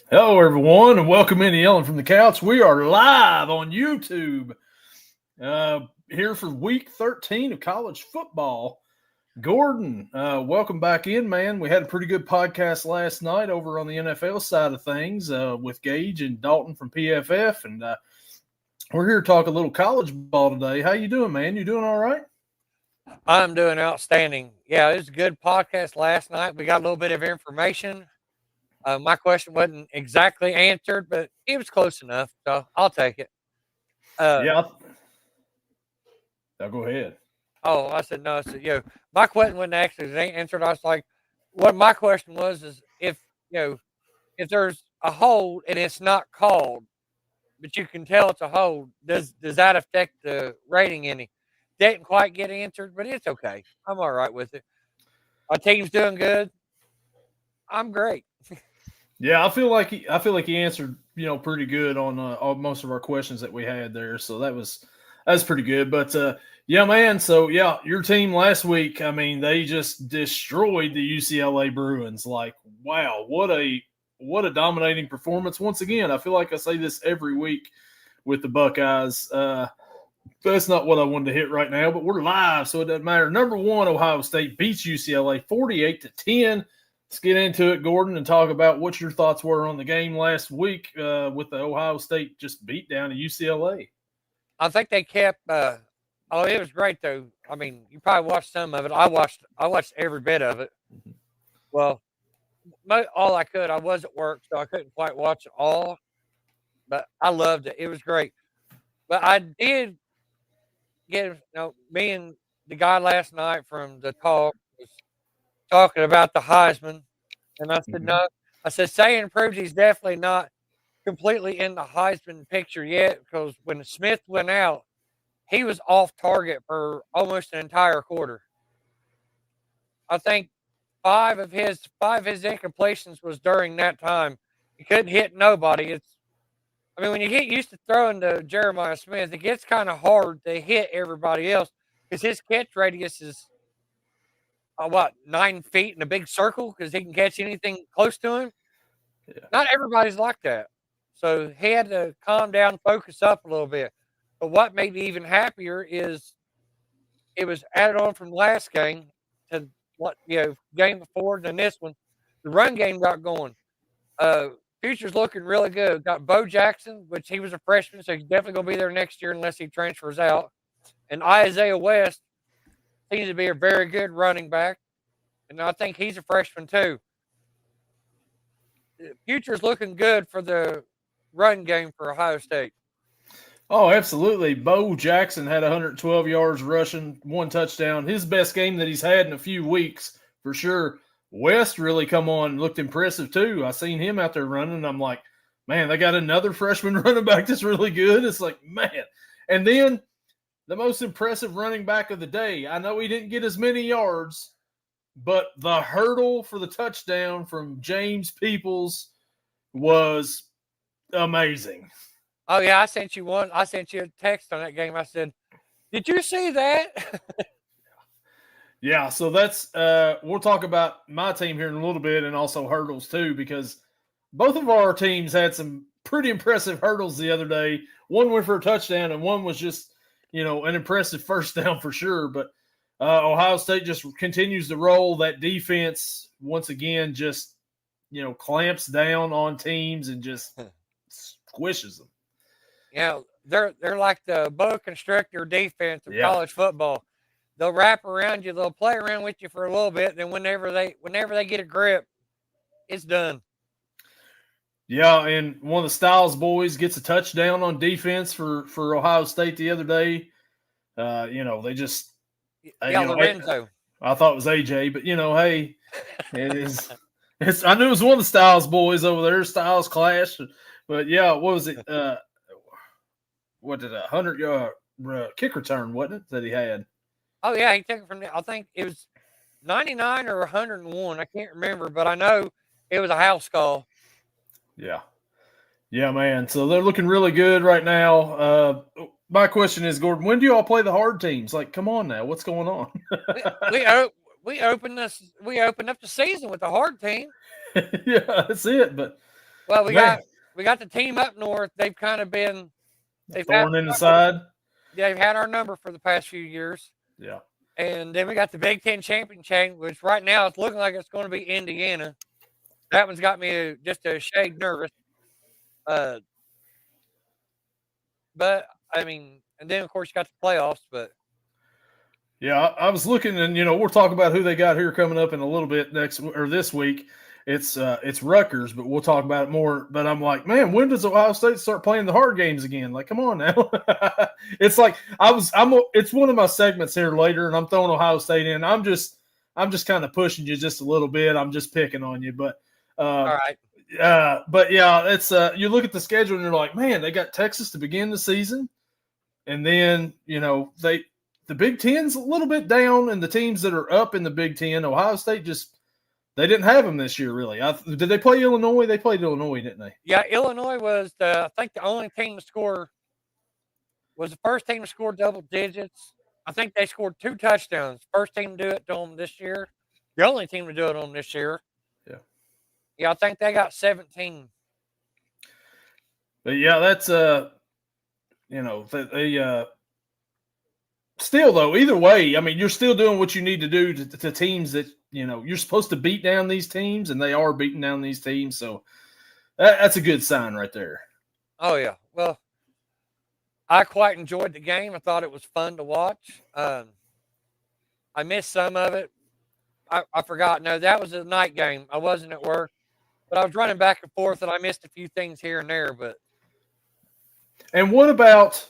Hello, everyone, and welcome into Yelling from the Couch. We are live on YouTube here for week 13 of college football. Gordon, welcome back in, man. We had a pretty good podcast last night over on the NFL side of things with Gage and Dalton from PFF, and we're here to talk a little college ball today. How you doing, man? You doing all right? I'm doing outstanding. Yeah, it was a good podcast last night. We got a little bit of information. My question wasn't exactly answered, but it was close enough, so I'll take it. Yeah. Now go ahead. Oh, I said no. I said, my question wasn't actually answered. I was like, what my question was is if there's a hold and it's not called, but you can tell it's a hold, does that affect the rating any? Didn't quite get answered, but it's okay. I'm all right with it. Our team's doing good. I'm great. Yeah, I feel like he answered pretty good on most of our questions that we had there. So that's pretty good. But yeah, man. So yeah, your team last week. I mean, they just destroyed the UCLA Bruins. Like, wow, what a dominating performance once again. I feel like I say this every week with the Buckeyes. That's not what I wanted to hit right now, but we're live, so it doesn't matter. Number one, Ohio State beats UCLA 48-10. Let's get into it, Gordon, and talk about what your thoughts were on the game last week with the Ohio State just beat down to UCLA. I think they kept. It was great though. I mean, you probably watched some of it. I watched every bit of it. Mm-hmm. Well, all I could. I was at work, so I couldn't quite watch it all. But I loved it. It was great. But I did get me and the guy last night from the talk was talking about the Heisman, and I said no. I said Sagan proves he's definitely not completely in the Heisman picture yet because when Smith went out, he was off target for almost an entire quarter. I think five of his incompletions was during that time. He couldn't hit nobody. When you get used to throwing to Jeremiah Smith, it gets kind of hard to hit everybody else because his catch radius is 9 feet in a big circle because he can catch anything close to him. Yeah. Not everybody's like that. So he had to calm down, focus up a little bit. But what made me even happier is it was added on from last game to game before than this one. The run game got going. Future's looking really good. Got Bo Jackson, which he was a freshman, so he's definitely going to be there next year unless he transfers out. And Isaiah West seems to be a very good running back, and I think he's a freshman too. The future's looking good for the run game for Ohio State. Oh, absolutely. Bo Jackson had 112 yards rushing, 1 touchdown. His best game that he's had in a few weeks, for sure. West really come on and looked impressive, too. I seen him out there running, and I'm like, man, they got another freshman running back that's really good. It's like, man. And then the most impressive running back of the day. I know he didn't get as many yards, but the hurdle for the touchdown from James Peoples was amazing. Oh, yeah, I sent you a text on that game. I said, did you see that? Yeah, so that's we'll talk about my team here in a little bit and also hurdles too, because both of our teams had some pretty impressive hurdles the other day. One went for a touchdown and one was just, an impressive first down for sure. But Ohio State just continues to roll. That defense, once again, just, clamps down on teams and just squishes them. Yeah, they're like the boa constrictor defense of college football. They'll wrap around you. They'll play around with you for a little bit. Then whenever they get a grip, it's done. Yeah, and one of the Styles boys gets a touchdown on defense for Ohio State the other day. They just Lorenzo. I thought it was AJ, but hey, it is. I knew it was one of the Styles boys over there, Styles Clash. But yeah, what was it? What did 100-yard kick return, wasn't it, that he had? Oh yeah, he took it from I think it was 99 or 101. I can't remember, but I know it was a house call. Yeah. Yeah, man. So they're looking really good right now. My question is, Gordon, when do you all play the hard teams? Like, come on now, what's going on? we opened up the season with the hard team. Yeah, that's it. But Well, Man, we got the team up north. They've kind of been thorn in the side. they've had our number for the past few years. Yeah. And then we got the Big Ten championship, which right now it's looking like it's going to be Indiana. That one's got me just a shade nervous. But I mean, and then of course you got the playoffs. But Yeah, I was looking, and we'll talk about who they got here coming up in a little bit this week. It's Rutgers, but we'll talk about it more. But I'm like, man, when does Ohio State start playing the hard games again? Like, come on now. It's like it's one of my segments here later, and I'm throwing Ohio State in. I'm just kind of pushing you just a little bit. I'm just picking on you, but all right. But yeah, it's you look at the schedule and you're like, man, they got Texas to begin the season, and then the Big Ten's a little bit down, and the teams that are up in the Big Ten, Ohio State they didn't have them this year, really. Did they play Illinois? They played Illinois, didn't they? Yeah, Illinois was I think the only team to score was the first team to score double digits. I think they scored 2 touchdowns. First team to do it to them this year. The only team to do it on this year. Yeah. Yeah, I think they got 17. But yeah, that's still though, either way, I mean, you're still doing what you need to do to teams that you're supposed to beat down these teams, and they are beating down these teams. So that's a good sign right there. Oh yeah. Well, I quite enjoyed the game. I thought it was fun to watch. I missed some of it. I forgot. No, that was a night game. I wasn't at work, but I was running back and forth, and I missed a few things here and there. And what about,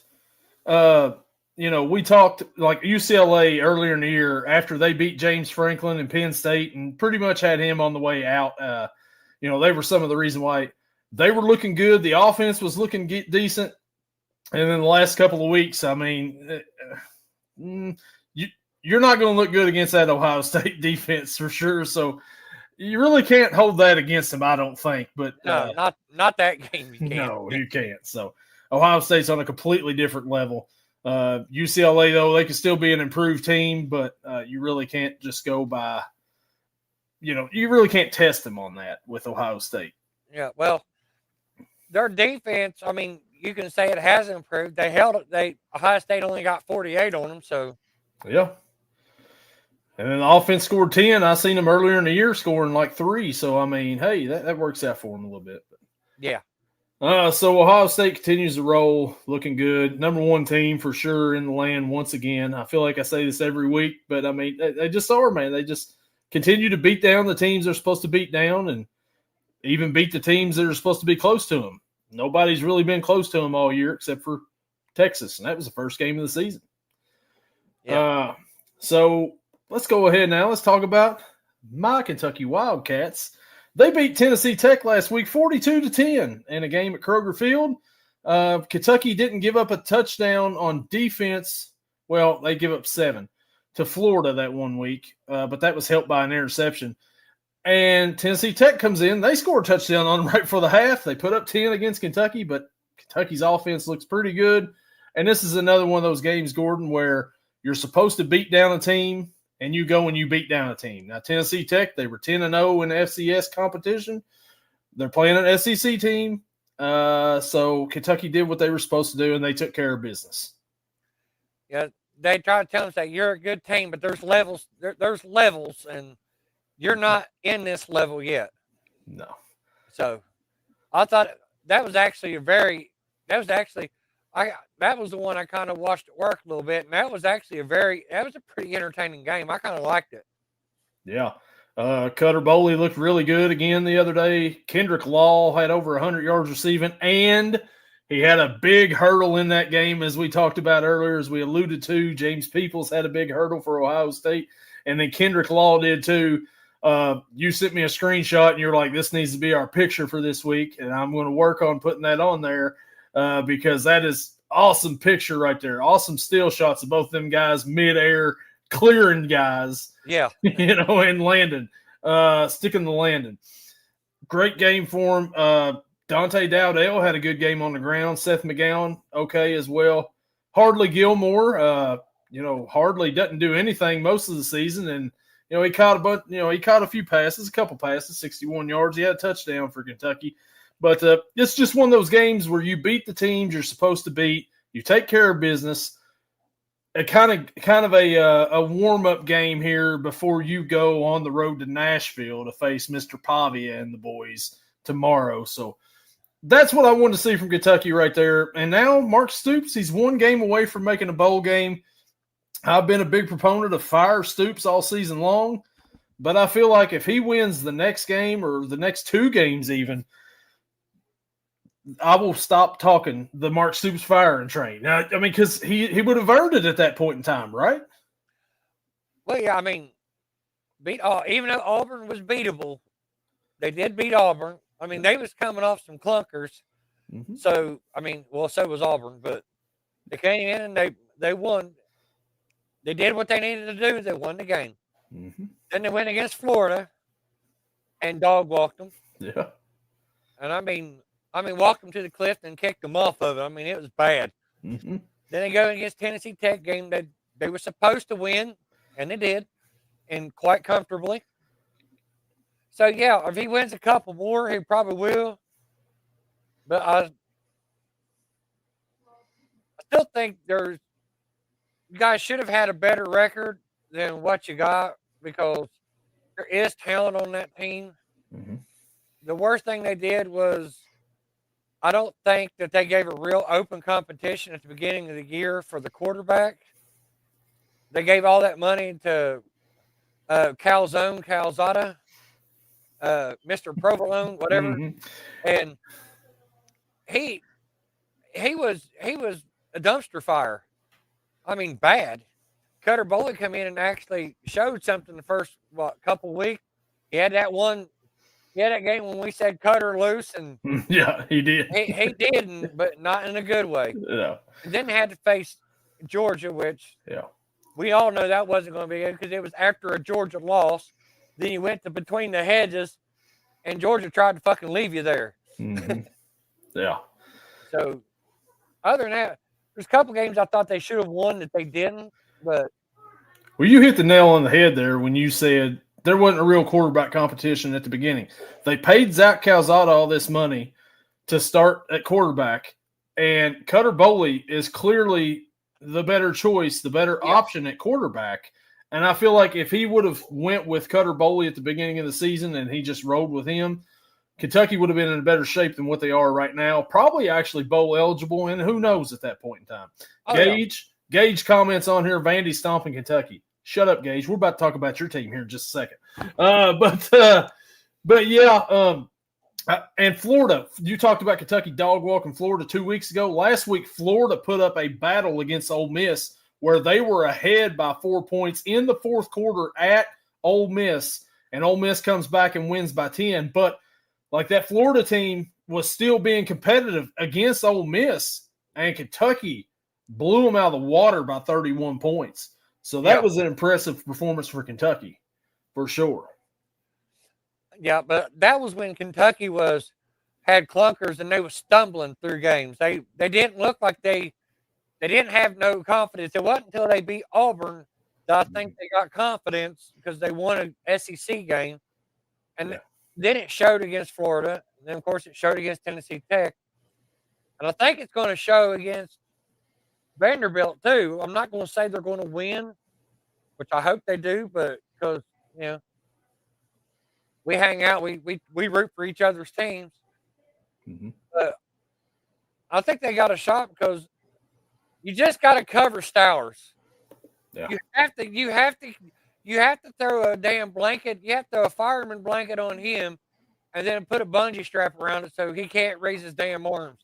we talked like UCLA earlier in the year after they beat James Franklin and Penn State and pretty much had him on the way out. They were some of the reason why they were looking good. The offense was looking decent. And then the last couple of weeks, I mean, you're not going to look good against that Ohio State defense for sure. So you really can't hold that against them, I don't think. But no, not that game. You can't. No, you can't. So Ohio State's on a completely different level. UCLA, though, they can still be an improved team, but you really can't just go by, you really can't test them on that with Ohio State. Yeah, well, their defense, I mean, you can say it has improved. Ohio State only got 48 on them, so. Yeah. And then the offense scored 10. I seen them earlier in the year scoring like 3. So, I mean, hey, that works out for them a little bit. But. Yeah. So Ohio State continues to roll, looking good. Number 1 team for sure in the land once again. I feel like I say this every week, but I mean, they just are, man. They just continue to beat down the teams they're supposed to beat down and even beat the teams that are supposed to be close to them. Nobody's really been close to them all year except for Texas, and that was the first game of the season. Yeah. So let's go ahead now. Let's talk about my Kentucky Wildcats. They beat Tennessee Tech last week 42-10 in a game at Kroger Field. Kentucky didn't give up a touchdown on defense. Well, they give up 7 to Florida that one week, but that was helped by an interception. And Tennessee Tech comes in. They score a touchdown on them right for the half. They put up 10 against Kentucky, but Kentucky's offense looks pretty good. And this is another one of those games, Gordon, where you're supposed to beat down a team, and you go and you beat down a team. Now, Tennessee Tech, they were 10-0 in the FCS competition. They're playing an SEC team. So Kentucky did what they were supposed to do, and they took care of business. Yeah, they try to tell us that you're a good team, but there's levels. There's levels, and you're not in this level yet. No. So I thought that was the one I kind of watched at work a little bit, and that was a pretty entertaining game. I kind of liked it. Yeah. Cutter Boley looked really good again the other day. Kendrick Law had over 100 yards receiving, and he had a big hurdle in that game, as we talked about earlier, as we alluded to. James Peoples had a big hurdle for Ohio State, and then Kendrick Law did too. You sent me a screenshot, and you're like, this needs to be our picture for this week, and I'm going to work on putting that on there because that is awesome picture right there. Awesome still shots of both them guys midair clearing guys. Yeah. And landing, sticking the landing. Great game for him. Dante Dowdell had a good game on the ground. Seth McGowan, okay as well. Hardly Gilmore, hardly doesn't do anything most of the season, and he caught a couple passes, 61 yards. He had a touchdown for Kentucky. But it's just one of those games where you beat the teams you're supposed to beat. You take care of business. A kind of a warm-up game here before you go on the road to Nashville to face Mr. Pavia and the boys tomorrow. So that's what I wanted to see from Kentucky right there. And now Mark Stoops, he's one game away from making a bowl game. I've been a big proponent of fire Stoops all season long, but I feel like if he wins the next game or the next two games even, I will stop talking the Mark Stoops firing train. Now, I mean, because he would have earned it at that point in time, right? Well, yeah, I mean, even though Auburn was beatable, they did beat Auburn. I mean, they was coming off some clunkers. Mm-hmm. So, I mean, well, so was Auburn, but they came in and they won. They did what they needed to do. They won the game. Mm-hmm. Then they went against Florida and dog walked them. Yeah. And I mean, walked them to the cliff and kicked them off of it. I mean, it was bad. Mm-hmm. Then they go against Tennessee Tech game that they were supposed to win, and they did, and quite comfortably. So, yeah, if he wins a couple more, he probably will. But I still think you guys should have had a better record than what you got because there is talent on that team. Mm-hmm. The worst thing they did was I don't think that they gave a real open competition at the beginning of the year for the quarterback. They gave all that money to Calzada, Mr. Provolone, whatever, Mm-hmm. and he was a dumpster fire. I mean, bad. Cutter Bowley come in and actually showed something the first couple weeks. He had that game when we said Cutter loose, and yeah, he did. he did, but not in a good way. Yeah. And then had to face Georgia, which we all know that wasn't going to be good because it was after a Georgia loss. Then you went to between the hedges, and Georgia tried to fucking leave you there. Mm-hmm. Yeah. So, other than that, there's a couple games I thought they should have won that they didn't. But well, you hit the nail on the head there when you said there wasn't a real quarterback competition at the beginning. They paid Zach Calzada all this money to start at quarterback, and Cutter Bowley is clearly the better choice, the better option at quarterback. And I feel like if he would have went with Cutter Bowley at the beginning of the season and he just rolled with him, Kentucky would have been in a better shape than what they are right now. Probably actually bowl eligible, and who knows at that point in time. Gage comments on here, Vandy stomping Kentucky. Shut up, Gage. We're about to talk about your team here in just a second. But yeah, and Florida, you talked about Kentucky dog walking Florida 2 weeks ago. Last week, Florida put up a battle against Ole Miss where they were ahead by 4 points in the fourth quarter at Ole Miss, and Ole Miss comes back and wins by 10. But like that Florida team was still being competitive against Ole Miss, and Kentucky blew them out of the water by 31 points. So that was an impressive performance for Kentucky, for sure. Yeah, but that was when Kentucky had clunkers and they were stumbling through games. They didn't look like they didn't have no confidence. It wasn't until they beat Auburn that I think they got confidence because they won an SEC game. And then it showed against Florida. And then, of course, it showed against Tennessee Tech. And I think it's going to show against Vanderbilt, too. I'm not going to say they're going to win, which I hope they do, but because, we hang out, we root for each other's teams. Mm-hmm. But I think they got a shot because you just got to cover Stowers. Yeah. You have to throw a damn blanket. You have to throw a fireman blanket on him, and then put a bungee strap around it so he can't raise his damn arms.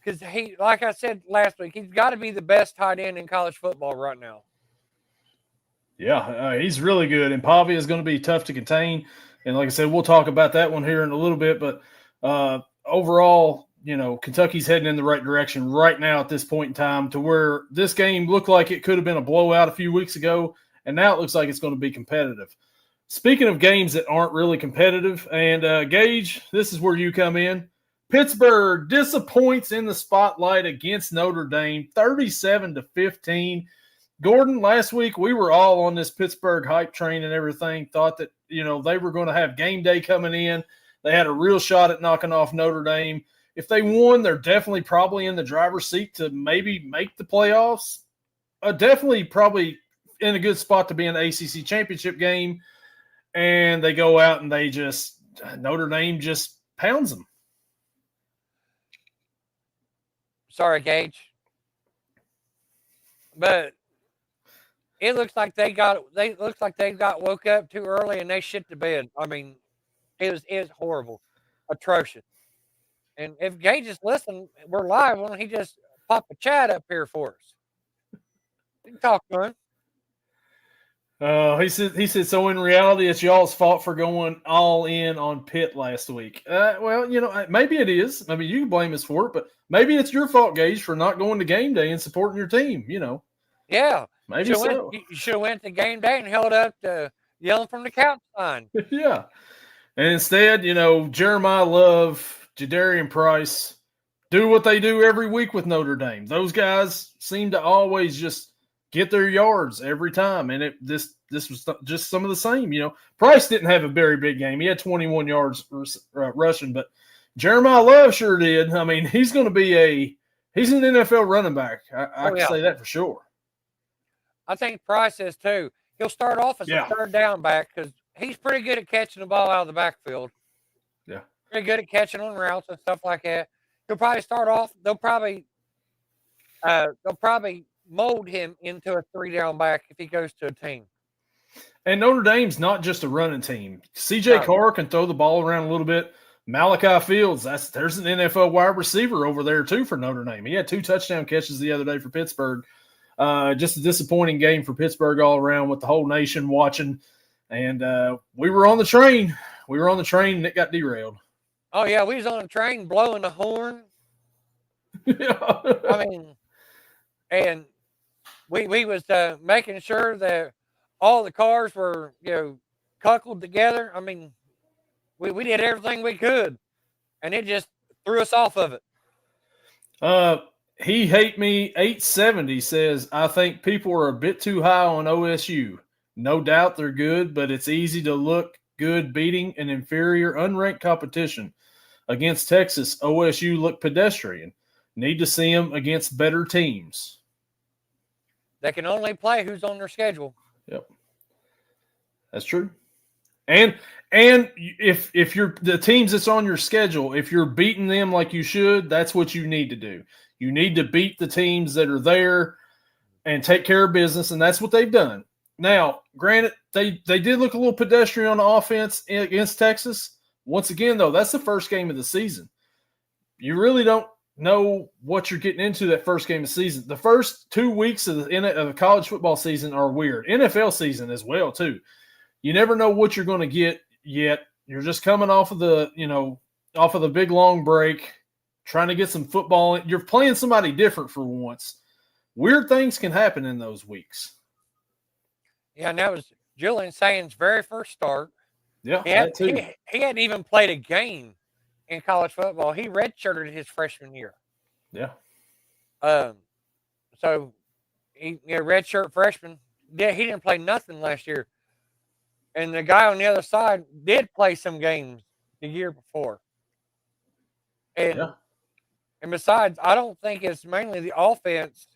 Because he, like I said last week, he's got to be the best tight end in college football right now. Yeah, he's really good, and Pavia is going to be tough to contain. And like I said, we'll talk about that one here in a little bit. But overall, Kentucky's heading in the right direction right now at this point in time, to where this game looked like it could have been a blowout a few weeks ago, and now it looks like it's going to be competitive. Speaking of games that aren't really competitive, and Gage, this is where you come in. Pittsburgh disappoints in the spotlight against Notre Dame, 37-15. Gordon, last week we were all on this Pittsburgh hype train and everything, thought that, they were going to have game day coming in. They had a real shot at knocking off Notre Dame. If they won, they're definitely probably in the driver's seat to maybe make the playoffs. Definitely probably in a good spot to be in the ACC championship game. And they go out and Notre Dame just pounds them. Sorry, Gage. But it looks like they got woke up too early and they shit the bed. I mean, it was horrible, atrocious. And if Gage is listening, we're live. Why don't he just pop a chat up here for us? We can talk to him. He said. So in reality, it's y'all's fault for going all in on Pitt last week. Well, maybe it is. I mean, you can blame us for it, but maybe it's your fault, Gage, for not going to game day and supporting your team. Yeah, maybe you should have went to game day and held up the yelling from the couch sign. Yeah, and instead, Jeremiah Love, Jadarian Price do what they do every week with Notre Dame. Those guys seem to always just get their yards every time, and this was just some of the same. Price didn't have a very big game; he had 21 yards rushing, but Jeremiah Love sure did. I mean, he's going to be he's an NFL running back. I can say that for sure. I think Price is too. He'll start off as a third down back because he's pretty good at catching the ball out of the backfield. Yeah, pretty good at catching on routes and stuff like that. He'll probably start off. They'll probably mold him into a 3-down back if he goes to a team. And Notre Dame's not just a running team. C.J. Carr can throw the ball around a little bit. Malachi Fields, there's an NFL wide receiver over there too for Notre Dame. He had 2 touchdown catches the other day for Pittsburgh. Just a disappointing game for Pittsburgh all around with the whole nation watching. And we were on the train. And it got derailed. Oh, yeah, we was on a train blowing the horn. Yeah. I mean, and we was making sure that all the cars were, coupled together. I mean, we did everything we could, and it just threw us off of it. He hate me 870 says, I think people are a bit too high on OSU. No doubt they're good, but it's easy to look good beating an inferior unranked competition. Against Texas, OSU looked pedestrian. Need to see them against better teams. They can only play who's on their schedule. Yep. That's true. And if you're the teams that's on your schedule, if you're beating them like you should, that's what you need to do. You need to beat the teams that are there and take care of business, and that's what they've done. Now, granted, they did look a little pedestrian on the offense against Texas. Once again, though, that's the first game of the season. You really don't know what you're getting into that first game of the season. The first 2 weeks of the college football season are weird. NFL season as well, too. You never know what you're going to get yet. You're just coming off of the big long break, trying to get some football. You're playing somebody different for once. Weird things can happen in those weeks. Yeah, and that was Julian Sain's very first start. Yeah, he hadn't even played a game in college football. He redshirted his freshman year. Yeah. So he redshirt freshman. Yeah, he didn't play nothing last year. And the guy on the other side did play some games the year before. And besides, I don't think it's mainly the offense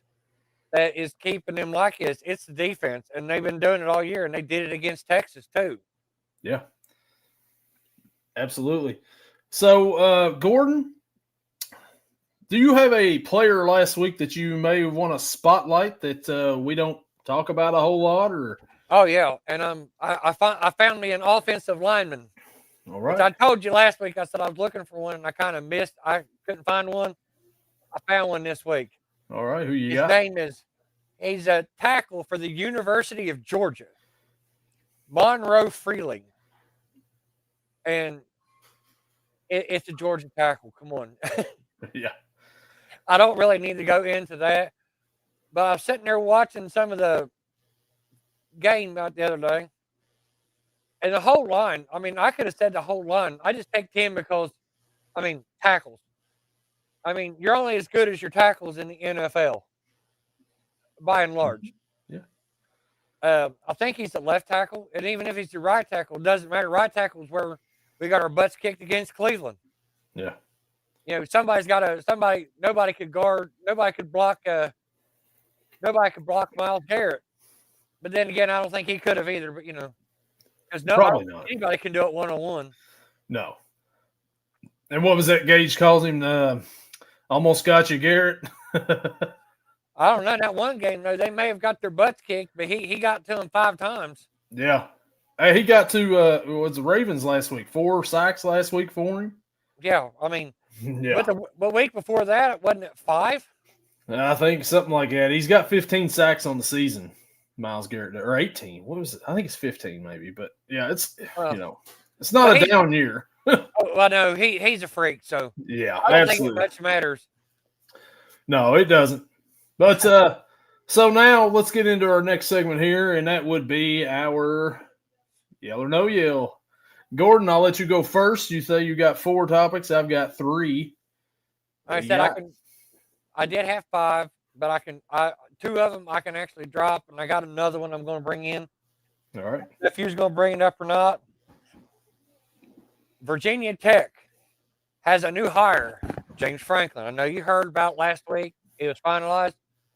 that is keeping them like this. It's the defense. And they've been doing it all year, and they did it against Texas too. Yeah. Absolutely. So, Gordon, do you have a player last week that you may want to spotlight that we don't talk about a whole lot? Or oh yeah, and I found me an offensive lineman. All right. Which I told you last week. I said I was looking for one, and I kind of missed. I couldn't find one. I found one this week. All right, who you got? His name he's a tackle for the University of Georgia, Monroe Freeling, and it's a Georgia tackle. Come on. Yeah. I don't really need to go into that, but I was sitting there watching some of the game out the other day, and the whole line. I mean, I could have said the whole line. I just picked him because, tackles. You're only as good as your tackles in the NFL, by and large. Yeah. I think he's the left tackle, and even if he's the right tackle, it doesn't matter. Right tackle is where we got our butts kicked against Cleveland. Yeah. You know, nobody could block Miles Garrett. But then again, I don't think he could have either. But because Probably not. Anybody can do it 1-on-1. No. And what was that Gage calls him? Almost got you, Garrett. I don't know. That one game, though, they may have got their butts kicked, but he got to them 5 times. Yeah. Hey, he got to was the Ravens last week. 4 sacks last week for him. Yeah, I mean, yeah. But week before that, wasn't it 5? I think something like that. He's got 15 sacks on the season, Miles Garrett, or 18. What was it? I think it's 15 maybe. But yeah, it's it's not a down year. Well, no, he's a freak. So yeah, I don't absolutely. think it much matters. No, it doesn't. But so now let's get into our next segment here, and that would be our yell or no yell. Gordon, I'll let you go first. You say you got 4 topics. I've got 3. Like I said, I did have 5, but 2 of them I can actually drop, and I got another one I'm going to bring in. All right. If you're going to bring it up or not. Virginia Tech has a new hire, James Franklin. I know you heard about last week. It was finalized.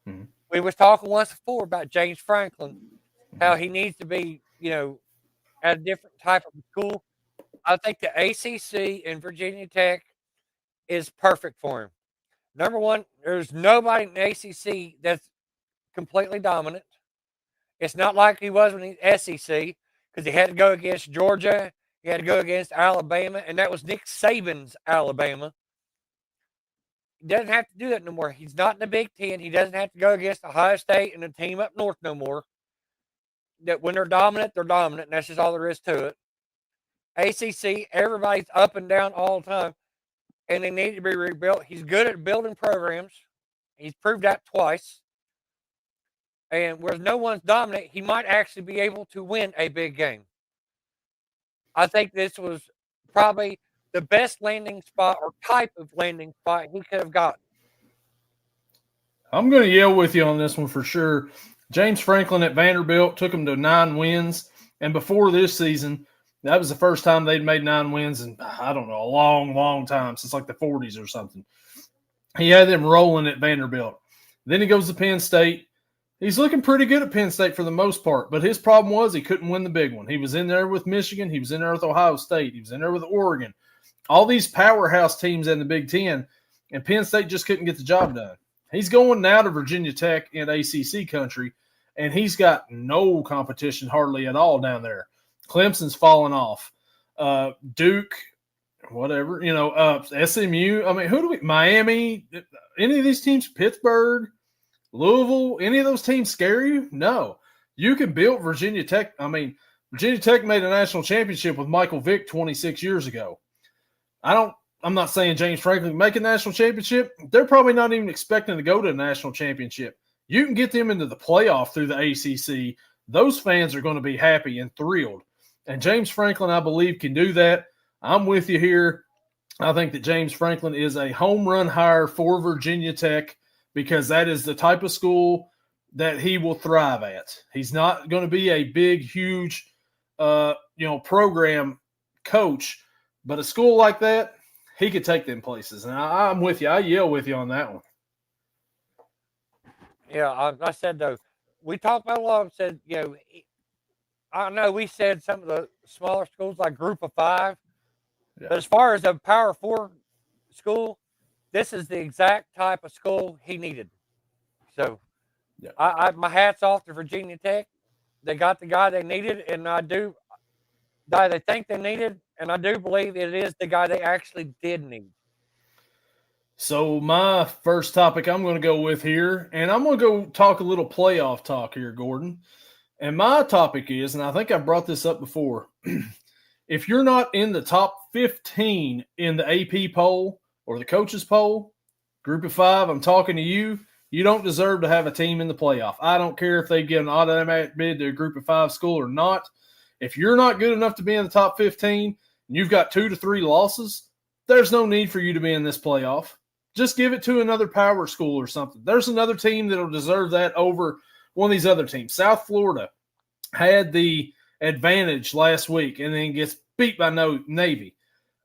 Mm-hmm. We was talking once before about James Franklin, how he needs to be, at a different type of school. I think the ACC and Virginia Tech is perfect for him. Number one, there's nobody in the ACC that's completely dominant. It's not like he was in the SEC because he had to go against Georgia. He had to go against Alabama, and that was Nick Saban's Alabama. He doesn't have to do that no more. He's not in the Big Ten. He doesn't have to go against Ohio State and a team up north no more. That when they're dominant, and that's just all there is to it. ACC, everybody's up and down all the time, and they need to be rebuilt. He's good at building programs. He's proved that twice. And where no one's dominant, he might actually be able to win a big game. I think this was probably the best landing spot or type of landing spot he could have gotten. I'm going to yell with you on this one for sure. James Franklin at Vanderbilt took him to 9 wins. And before this season, that was the first time they'd made 9 wins in, I don't know, a long, long time, since like the 40s or something. He had them rolling at Vanderbilt. Then he goes to Penn State. He's looking pretty good at Penn State for the most part, but his problem was he couldn't win the big one. He was in there with Michigan. He was in there with Ohio State. He was in there with Oregon. All these powerhouse teams in the Big Ten, and Penn State just couldn't get the job done. He's going now to Virginia Tech in ACC country, and he's got no competition hardly at all down there. Clemson's fallen off. Duke, whatever, SMU. I mean, Miami, any of these teams, Pittsburgh, Louisville, any of those teams scare you? No. You can build Virginia Tech. I mean, Virginia Tech made a national championship with Michael Vick 26 years ago. I'm not saying James Franklin can make a national championship. They're probably not even expecting to go to a national championship. You can get them into the playoff through the ACC. Those fans are going to be happy and thrilled. And James Franklin, I believe, can do that. I'm with you here. I think that James Franklin is a home run hire for Virginia Tech because that is the type of school that he will thrive at. He's not going to be a big, huge, program coach, but a school like that, he could take them places. And I'm with you. I yell with you on that one. Yeah, I said, though, we talked about a lot and said, I know we said some of the smaller schools like Group of 5, but as far as a Power 4 school, this is the exact type of school he needed. So my hat's off to Virginia Tech. They got the guy they needed, and guy they think they needed, and I do believe it is the guy they actually did need. So my first topic I'm going to go with here, and I'm going to go talk a little playoff talk here, Gordon. And my topic is, and I think I brought this up before, if you're not in the top 15 in the AP poll or the coaches poll, Group of 5, I'm talking to you, you don't deserve to have a team in the playoff. I don't care if they get an automatic bid to a Group of 5 school or not. If you're not good enough to be in the top 15 and you've got 2 to 3 losses, there's no need for you to be in this playoff. Just give it to another power school or something. There's another team that will deserve that over one of these other teams. South Florida had the advantage last week and then gets beat by Navy.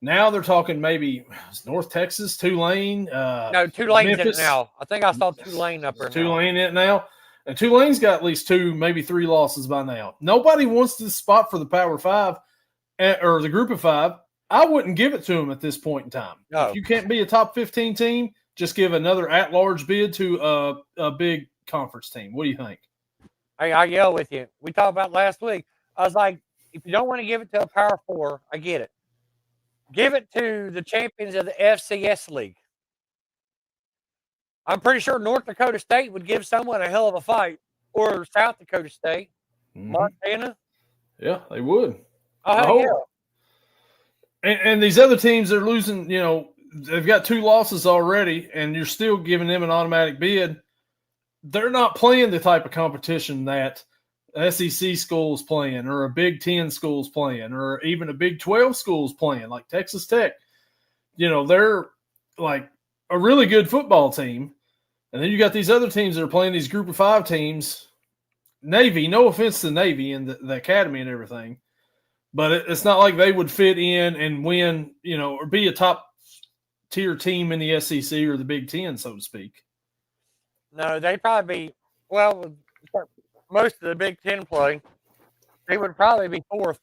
Now they're talking maybe North Texas, Tulane. No, Tulane's Memphis. in it now. I think I saw Tulane up there now. Tulane in it now. And Tulane's got at least 2, maybe 3 losses by now. Nobody wants this spot for the Power 5 or the Group of 5. I wouldn't give it to them at this point in time. No. If you can't be a top 15 team, just give another at-large bid to a big conference team. What do you think? Hey, I yell with you. We talked about last week. I was like, if you don't want to give it to a Power 4, I get it. Give it to the champions of the FCS League. I'm pretty sure North Dakota State would give someone a hell of a fight, or South Dakota State, Montana. Yeah, they would. Oh, yeah. And these other teams are losing, they've got 2 losses already, and you're still giving them an automatic bid. They're not playing the type of competition that SEC school's playing, or a Big 10 school's playing, or even a Big 12 school's playing, like Texas Tech. They're like a really good football team. And then you got these other teams that are playing these Group of 5 teams. Navy, no offense to Navy and the academy and everything, but it's not like they would fit in and win, or be a top-tier team in the SEC or the Big 10, so to speak. No, they'd probably be, well, most of the Big 10 play, they would probably be 4th.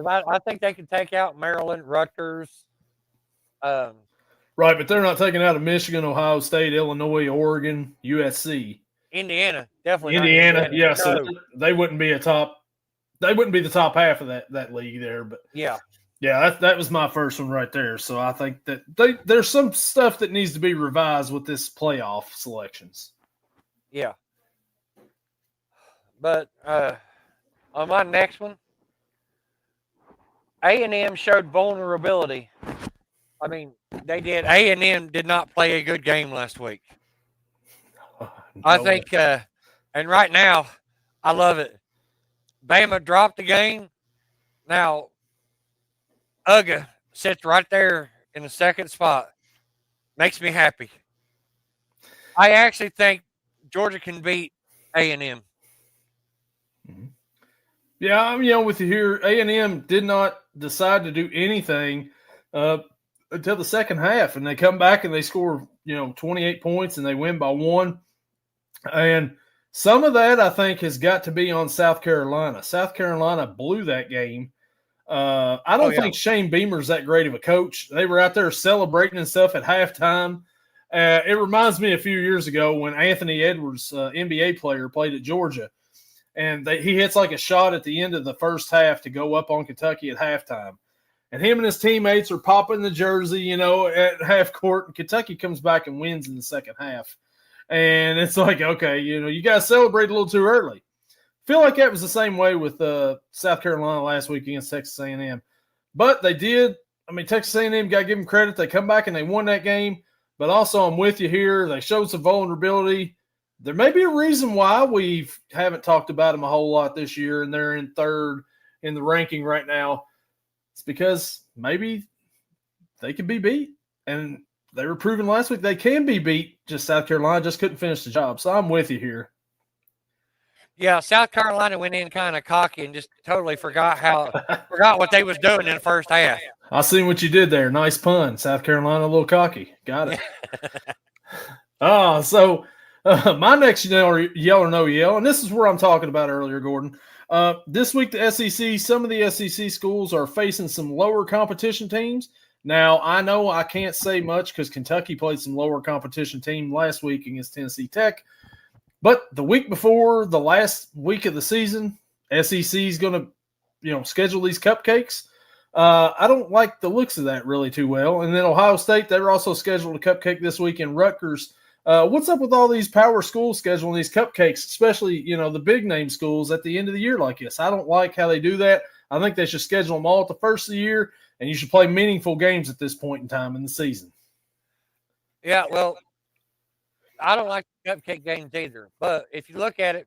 I think they could take out Maryland, Rutgers. Right, but they're not taking out of Michigan, Ohio State, Illinois, Oregon, USC. Indiana, definitely. Indiana, yeah. So they wouldn't be the top half of that league there. But yeah, that was my first one right there. So I think that there's some stuff that needs to be revised with this playoff selections. Yeah. But on my next one, A&M showed vulnerability. I mean, they did. A&M did not play a good game last week. I think, and right now, I love it. Bama dropped the game. Now, UGA sits right there in the second spot. Makes me happy. I actually think Georgia can beat A&M. Yeah, I'm with you here. A&M did not decide to do anything until the second half, and they come back and they score 28 points and they win by 1. And some of that, I think, has got to be on South Carolina. South Carolina blew that game. I don't think Shane Beamer's that great of a coach. They were out there celebrating and stuff at halftime. It reminds me a few years ago when Anthony Edwards, NBA player, played at Georgia. And he hits like a shot at the end of the first half to go up on Kentucky at halftime. And him and his teammates are popping the jersey, at half court. And Kentucky comes back and wins in the second half. And it's like, okay, you guys celebrate a little too early. Feel like that was the same way with South Carolina last week against Texas A&M. But they did. I mean, Texas A&M, got to give them credit. They come back and they won that game. But also, I'm with you here. They showed some vulnerability. There may be a reason why we haven't talked about them a whole lot this year, and they're in third in the ranking right now. It's because maybe they could be beat. And they were proven last week they can be beat. Just South Carolina just couldn't finish the job. So I'm with you here. Yeah, South Carolina went in kind of cocky and just totally forgot what they was doing in the first half. I seen what you did there. Nice pun. South Carolina a little cocky. Got it. So my next yell or no yell, and this is where I'm talking about earlier, Gordon. This week, the SEC, some of the SEC schools are facing some lower competition teams. Now, I know I can't say much because Kentucky played some lower competition team last week against Tennessee Tech. But the week before the last week of the season, SEC is going to, schedule these cupcakes. I don't like the looks of that really too well. And then Ohio State, they're also scheduled a cupcake this week in Rutgers. What's up with all these power schools scheduling these cupcakes, especially, the big name schools at the end of the year like this? I don't like how they do that. I think they should schedule them all at the first of the year, and you should play meaningful games at this point in time in the season. Yeah, well, I don't like cupcake games either. But if you look at it,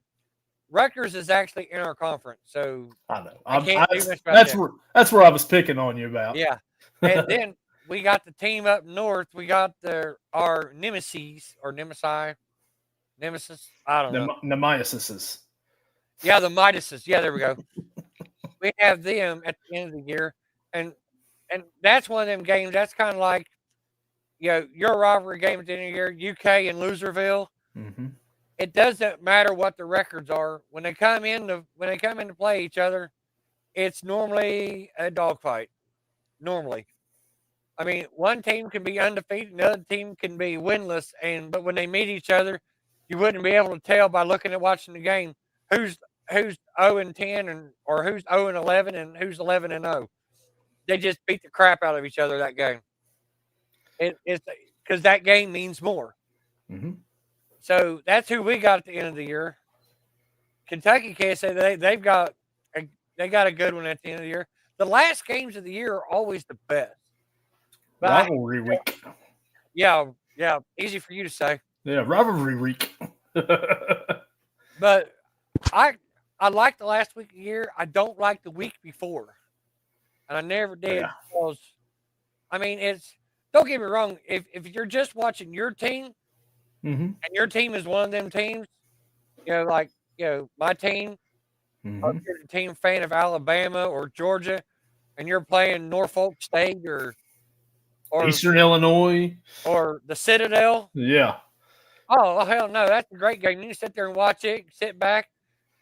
Rutgers is actually in our conference, so I know. I can't do much about that's where I was picking on you about. Yeah, and then we got the team up north. We got our nemesis. I don't know. Nemesises. Yeah, the Midases. Yeah, there we go. we have them at the end of the year, and that's one of them games. That's kind of like your rivalry game at the end of the year, UK and Loserville. Mm-hmm. It doesn't matter what the records are when they come in to play each other. It's normally a dogfight. Normally, I mean, one team can be undefeated, another team can be winless, but when they meet each other, you wouldn't be able to tell by looking at watching the game who's 0-10 or who's 0-11 and who's 11-0. They just beat the crap out of each other that game. It's because that game means more. Mm-hmm. So that's who we got at the end of the year. Kentucky can't say they've got a good one at the end of the year. The last games of the year are always the best. But rivalry week. Yeah, easy for you to say. Yeah, rivalry week. But I like the last week of the year. I don't like the week before, and I never did because I mean don't get me wrong. If you're just watching your team, and your team is one of them teams, like my team, or if you're a team fan of Alabama or Georgia, and you're playing Norfolk State or Eastern Illinois or the Citadel. Yeah. Oh hell no, that's a great game. You can sit there and watch it, sit back,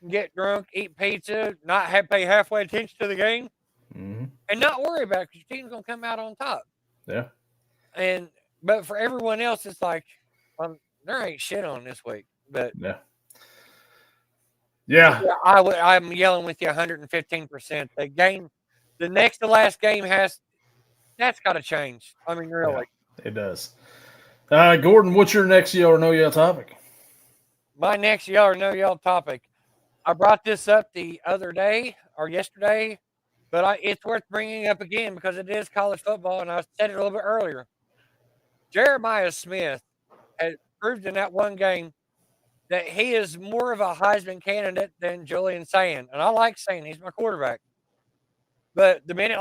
get drunk, eat pizza, not pay halfway attention to the game, and not worry about it because your team's gonna come out on top. Yeah. But for everyone else, it's like there ain't shit on this week. But yeah, I'm yelling with you 115%. The next to last game that's got to change. I mean, really, it does. Gordon, what's your next yell or no yell topic? My next yell or no yell topic. I brought this up the other day or yesterday, but it's worth bringing up again because it is college football, and I said it a little bit earlier. Jeremiah Smith has proved in that one game that he is more of a Heisman candidate than Julian Sand. And I like Sand. He's my quarterback. But the minute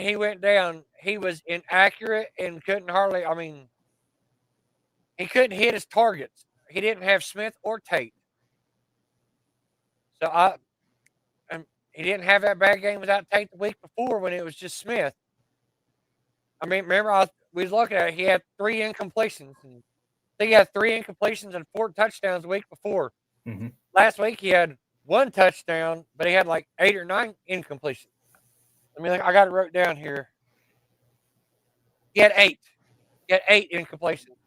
he went down, he was inaccurate and he couldn't hit his targets. He didn't have Smith or Tate. So he didn't have that bad game without Tate the week before when it was just Smith. I mean, remember, we was looking at it. He had 3 incompletions. And I think he had 3 incompletions and 4 touchdowns the week before. Last week he had 1 touchdown, but he had like 8 or 9 incompletions. I got it wrote down here. He had 8. He had 8 incompletions.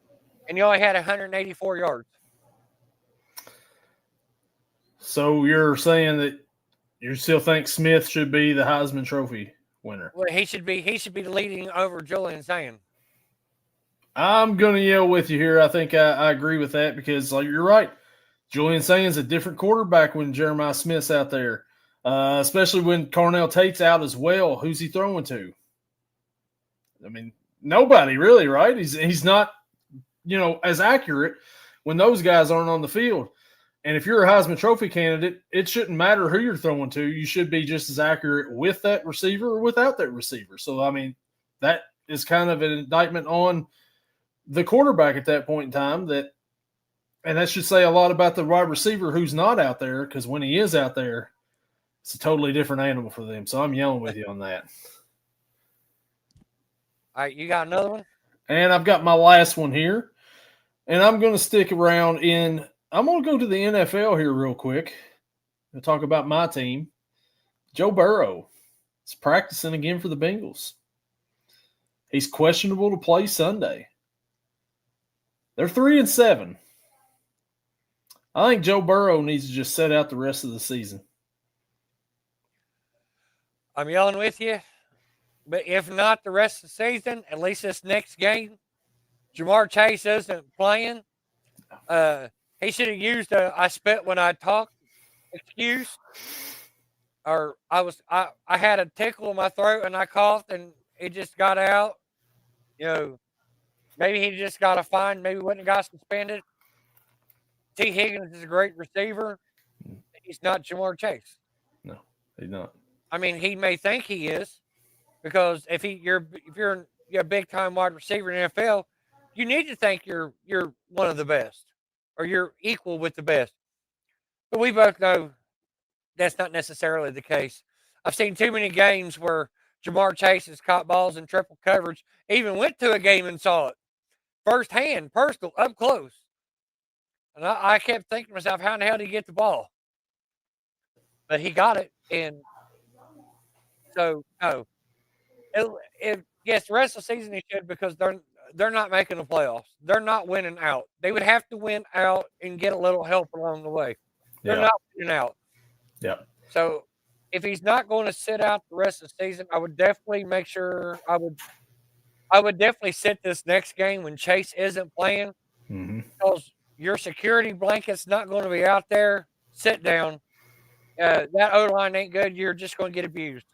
And he only had 184 yards. So you're saying that you still think Smith should be the Heisman Trophy winner? Well, he should be the leading over Julian Sand. I'm going to yell with you here. I think I agree with that because you're right. Julian Sand's a different quarterback when Jeremiah Smith's out there, especially when Carnell Tate's out as well. Who's he throwing to? I mean, nobody really, right? He's not, as accurate when those guys aren't on the field. And if you're a Heisman Trophy candidate, it shouldn't matter who you're throwing to. You should be just as accurate with that receiver or without that receiver. So, I mean, that is kind of an indictment on the quarterback at that point in time and that should say a lot about the wide receiver who's not out there because when he is out there, it's a totally different animal for them. So I'm yelling with you on that. All right, you got another one? And I've got my last one here. And I'm going to stick around I'm going to go to the NFL here real quick and talk about my team. Joe Burrow is practicing again for the Bengals. He's questionable to play Sunday. They're 3-7. I think Joe Burrow needs to just sit out the rest of the season. I'm yelling with you. But if not the rest of the season, at least this next game, Jamar Chase isn't playing. He should have used I spit when I talk excuse. Or I had a tickle in my throat and I coughed and it just got out. Maybe he just got a fine. Maybe wouldn't have got suspended. T. Higgins is a great receiver. He's not Jamar Chase. No, he's not. I mean, he may think he is because if you're a big time wide receiver in the NFL, you need to think you're one of the best or you're equal with the best. But we both know that's not necessarily the case. I've seen too many games where Jamar Chase has caught balls in triple coverage. Even went to a game and saw it firsthand, personal, up close. And I kept thinking to myself, how in the hell did he get the ball? But he got it. And so, no. Yes, the rest of the season he should, because they're not making the playoffs. They're not winning out. They would have to win out and get a little help along the way. They're not winning out. Yeah. So if he's not going to sit out the rest of the season, I would definitely make sure I would definitely sit this next game when Chase isn't playing, because your security blanket's not going to be out there. Sit down. That O-line ain't good. You're just going to get abused.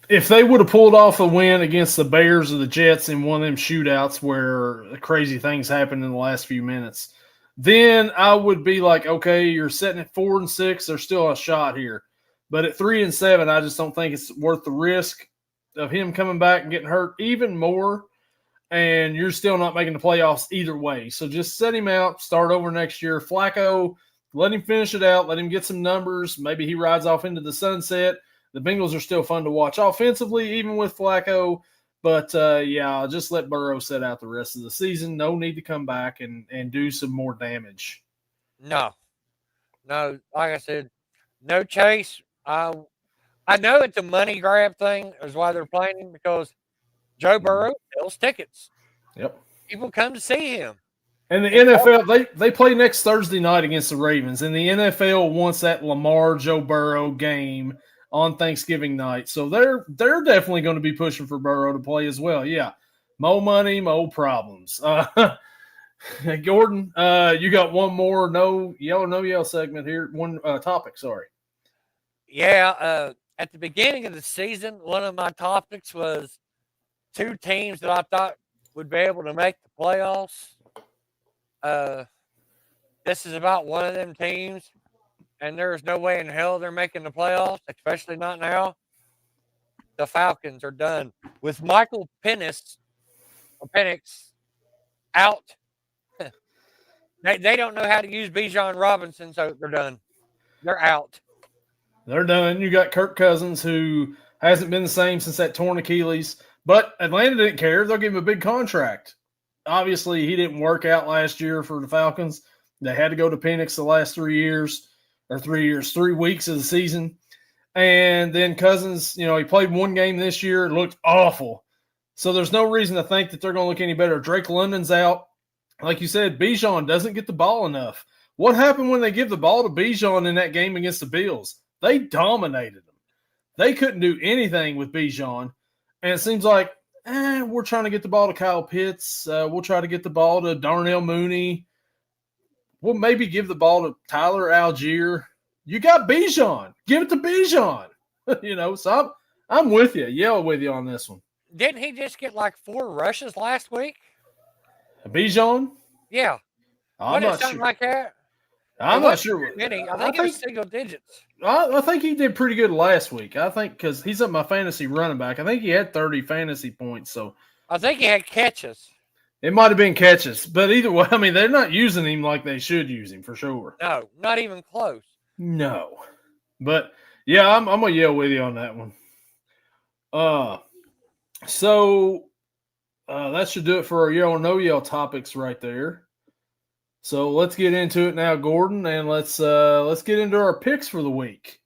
If they would have pulled off a win against the Bears or the Jets in one of them shootouts where crazy things happened in the last few minutes, then I would be like, okay, you're sitting at 4-6. There's still a shot here. But at 3-7, I just don't think it's worth the risk of him coming back and getting hurt even more. And you're still not making the playoffs either way. So just set him out, start over next year. Flacco, let him finish it out. Let him get some numbers. Maybe he rides off into the sunset. The Bengals are still fun to watch offensively, even with Flacco. But, yeah, just let Burrow sit out the rest of the season. No need to come back and do some more damage. No. Like I said, no Chase. I know it's a money grab thing is why they're playing him, because Joe Burrow sells tickets. Yep. People come to see him. And the NFL, they play next Thursday night against the Ravens, and the NFL wants that Lamar Joe Burrow game on Thanksgiving night. So they're definitely going to be pushing for Burrow to play as well. Yeah. Mo money, mo problems. Gordon, you got one more no yell segment here. One topic, sorry. Yeah, at the beginning of the season, one of my topics was two teams that I thought would be able to make the playoffs. This is about one of them teams, and there's no way in hell they're making the playoffs, especially not now. The Falcons are done with Michael Penix out. They don't know how to use Bijan Robinson, so they're done. They're out. They're done. You got Kirk Cousins, who hasn't been the same since that torn Achilles. But Atlanta didn't care. They'll give him a big contract. Obviously, he didn't work out last year for the Falcons. They had to go to Penix the last 3 weeks of the season. And then Cousins, he played one game this year. It looked awful. So there's no reason to think that they're going to look any better. Drake London's out. Like you said, Bijan doesn't get the ball enough. What happened when they give the ball to Bijan in that game against the Bills? They dominated them. They couldn't do anything with Bijan. And it seems like, we're trying to get the ball to Kyle Pitts. We'll try to get the ball to Darnell Mooney. We'll maybe give the ball to Tyler Algier. You got Bijan. Give it to Bijan. So I'm with you. Yell with you on this one. Didn't he just get like 4 rushes last week? Bijan? Yeah. I'm not something sure. like that? I'm not sure. I think it was single digits. I think he did pretty good last week. I think because he's up my fantasy running back. I think he had 30 fantasy points. So I think he had catches. It might have been catches. But either way, they're not using him like they should use him for sure. No, not even close. No. But, yeah, I'm going to yell with you on that one. So that should do it for our yell or no yell topics right there. So let's get into it now, Gordon, and let's get into our picks for the week.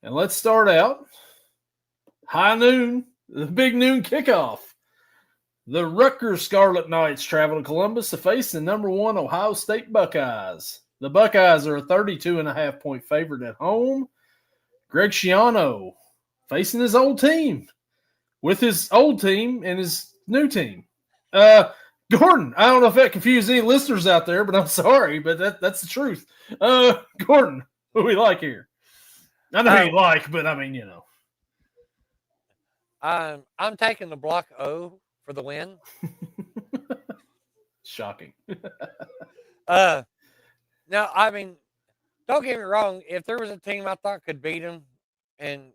And let's start out high noon, the big noon kickoff. The Rutgers Scarlet Knights travel to Columbus to face the number 1 Ohio State Buckeyes. The Buckeyes are a 32.5-point favorite at home. Greg Schiano facing his old team with his old team and his new team. Gordon, I don't know if that confused any listeners out there, but I'm sorry, but that's the truth. Gordon, who we like here? I know who you like, but I'm taking the block O for the win. Shocking. Now, don't get me wrong. If there was a team I thought could beat them, and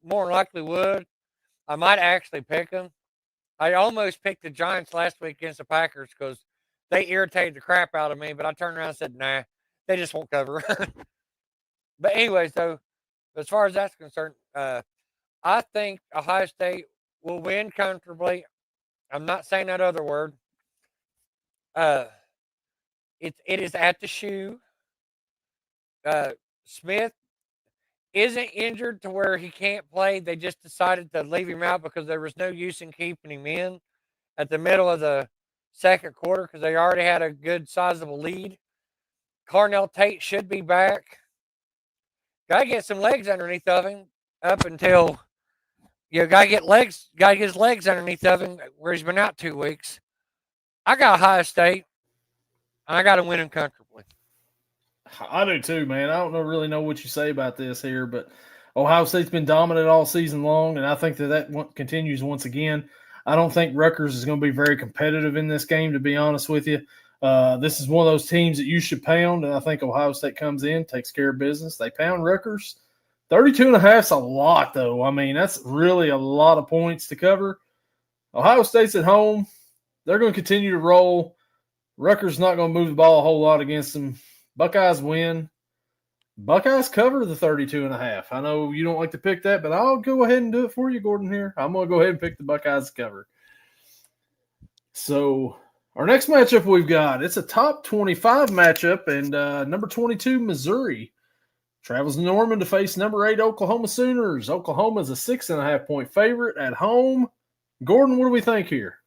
more than likely would, I might actually pick them. I almost picked the Giants last week against the Packers because they irritated the crap out of me, but I turned around and said, nah, they just won't cover. But anyway, so As far as that's concerned, I think Ohio State will win comfortably. I'm not saying that other word. It is at the shoe. Smith isn't injured to where he can't play. They just decided to leave him out because there was no use in keeping him in at the middle of the second quarter because they already had a good sizable lead. Carnell Tate should be back. Got to get some legs underneath of him up until got to get his legs underneath of him where he's been out 2 weeks. I got Ohio State, and I got to win him comfortably. I do too, man. I don't really know what you say about this here, but Ohio State's been dominant all season long, and I think that continues once again. I don't think Rutgers is going to be very competitive in this game, to be honest with you. This is one of those teams that you should pound, and I think Ohio State comes in, takes care of business. They pound Rutgers. 32.5 is a lot, though. I mean, that's really a lot of points to cover. Ohio State's at home. They're going to continue to roll. Rutgers not going to move the ball a whole lot against them. Buckeyes win. Buckeyes cover the 32.5. I know you don't like to pick that, but I'll go ahead and do it for you, Gordon, here. I'm going to go ahead and pick the Buckeyes to cover. So our next matchup we've got, it's a top 25 matchup, and number 22, Missouri, travels to Norman to face number 8, Oklahoma Sooners. Oklahoma is a 6.5-point favorite at home. Gordon, what do we think here?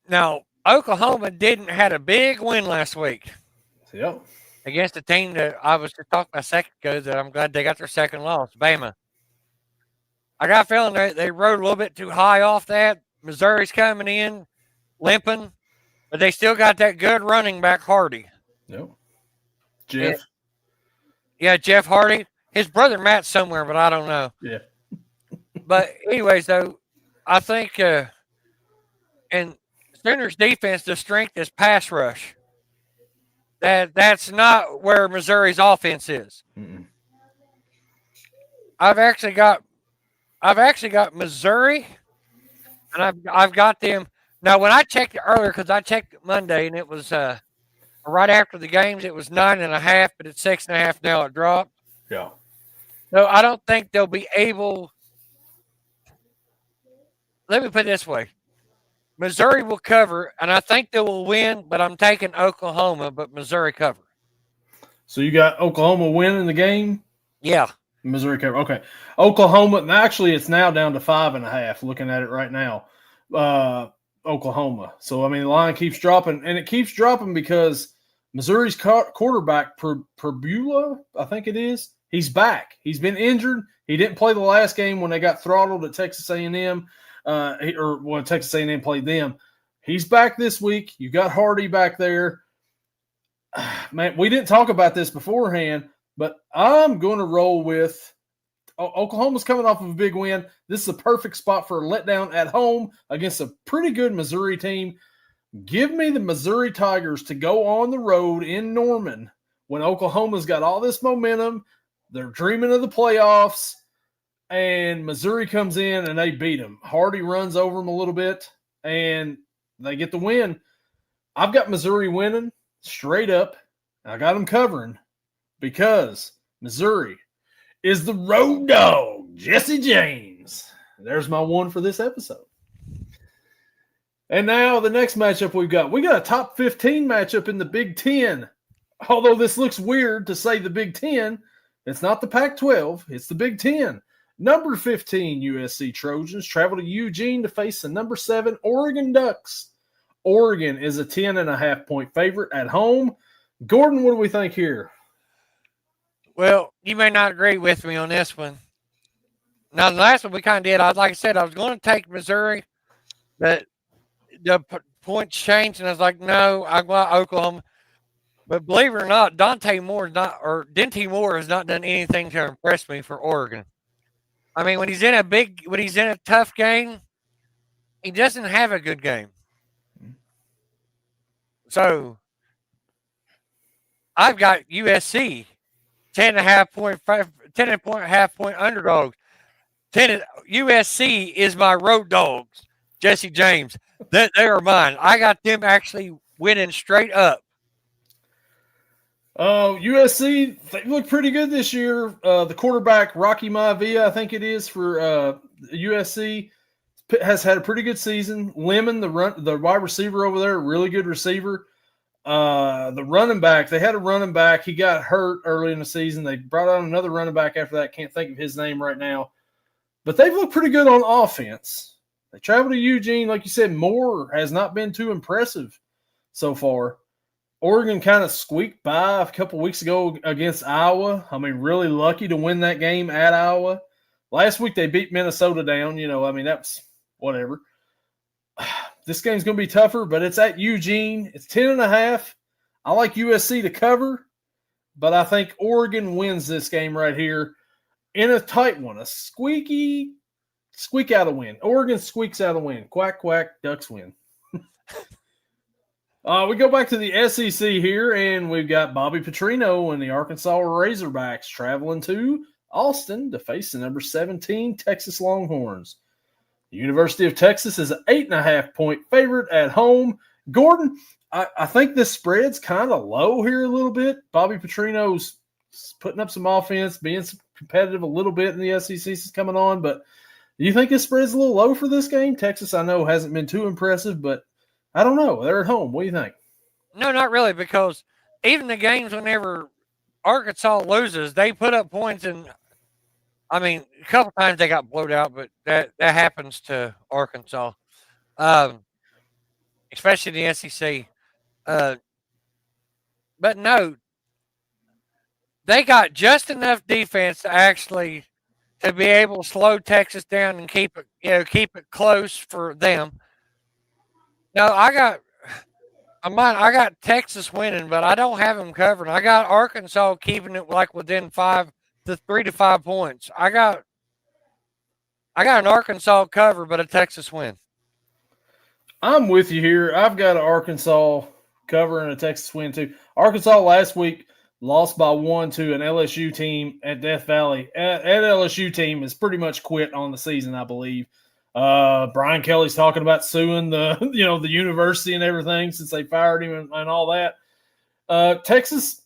Now, Oklahoma didn't had a big win last week. Yep. Against a team that I was just talking about a second ago that I'm glad they got their second loss, Bama. I got a feeling they rode a little bit too high off that. Missouri's coming in, limping, but they still got that good running back, Hardy. Yep. Jeff. Yeah, Jeff Hardy. His brother Matt's somewhere, but I don't know. Yeah. But anyways, though, I think and Sooners defense, the strength is pass rush. That's not where Missouri's offense is. Mm-mm. I've actually got Missouri, and I've got them. Now, when I checked it earlier, because I checked it Monday, and it was right after the games, it was 9.5, but it's 6.5 now. It dropped. Yeah. So I don't think they'll be able. Let me put it this way. Missouri will cover, and I think they will win, but I'm taking Oklahoma, but Missouri cover. So you got Oklahoma winning the game? Yeah. Missouri cover. Okay. Oklahoma, actually, it's now down to 5.5, looking at it right now. Oklahoma. So, I mean, the line keeps dropping, and it keeps dropping because Missouri's quarterback, Perbula, I think it is, he's back. He's been injured. He didn't play the last game when they got throttled at Texas A&M. When Texas A&M played them. He's back this week. You got Hardy back there. Man, we didn't talk about this beforehand, but I'm going to roll with Oklahoma's coming off of a big win. This is a perfect spot for a letdown at home against a pretty good Missouri team. Give me the Missouri Tigers to go on the road in Norman when Oklahoma's got all this momentum. They're dreaming of the playoffs. And Missouri comes in and they beat them. Hardy runs over them a little bit, and they get the win. I've got Missouri winning straight up. I got them covering because Missouri is the road dog, Jesse James. There's my one for this episode. And now the next matchup we got a top 15 matchup in the Big Ten. Although this looks weird to say the Big Ten, it's not the Pac-12, it's the Big Ten. Number 15 USC Trojans travel to Eugene to face the number 7 Oregon Ducks. Oregon is a 10.5-point favorite at home. Gordon, what do we think here? Well, you may not agree with me on this one. Now, the last one we kind of did, like I said, I was going to take Missouri, but the points changed, and I was like, no, I want Oklahoma. But believe it or not, Dante Moore has not done anything to impress me for Oregon. I mean, when he's in a tough game, he doesn't have a good game. So I've got USC 10.5 point underdogs. USC is my road dogs, Jesse James. They are mine. I got them actually winning straight up. USC, they look pretty good this year. The quarterback, Rocky Maivia, I think it is for USC, has had a pretty good season. Lemon, the wide receiver over there, really good receiver. The running back, they had a running back. He got hurt early in the season. They brought on another running back after that. Can't think of his name right now. But they've looked pretty good on offense. They traveled to Eugene. Like you said, Moore has not been too impressive so far. Oregon kind of squeaked by a couple weeks ago against Iowa. I mean, really lucky to win that game at Iowa. Last week they beat Minnesota down. That's whatever. This game's going to be tougher, but it's at Eugene. It's 10.5. I like USC to cover, but I think Oregon wins this game right here in a tight one. A squeak out a win. Oregon squeaks out a win. Quack, quack, Ducks win. We go back to the SEC here, and we've got Bobby Petrino and the Arkansas Razorbacks traveling to Austin to face the number 17 Texas Longhorns. The University of Texas is an 8.5-point favorite at home. Gordon, I think this spread's kind of low here a little bit. Bobby Petrino's putting up some offense, being competitive a little bit in the SEC is coming on, but do you think this spread's a little low for this game? Texas, I know, hasn't been too impressive, but I don't know. They're at home. What do you think? No, not really, because even the games whenever Arkansas loses, they put up points, and a couple times they got blowed out, but that happens to Arkansas, especially the SEC. But no, they got just enough defense to be able to slow Texas down and keep it close for them. No, I got Texas winning, but I don't have them covering. I got Arkansas keeping it like within 3 to 5 points. I got an Arkansas cover, but a Texas win. I'm with you here. I've got an Arkansas cover and a Texas win too. Arkansas last week lost by 1 to an LSU team at Death Valley. That LSU team is pretty much quit on the season, I believe. Brian Kelly's talking about suing the university and everything since they fired him and all that. Texas,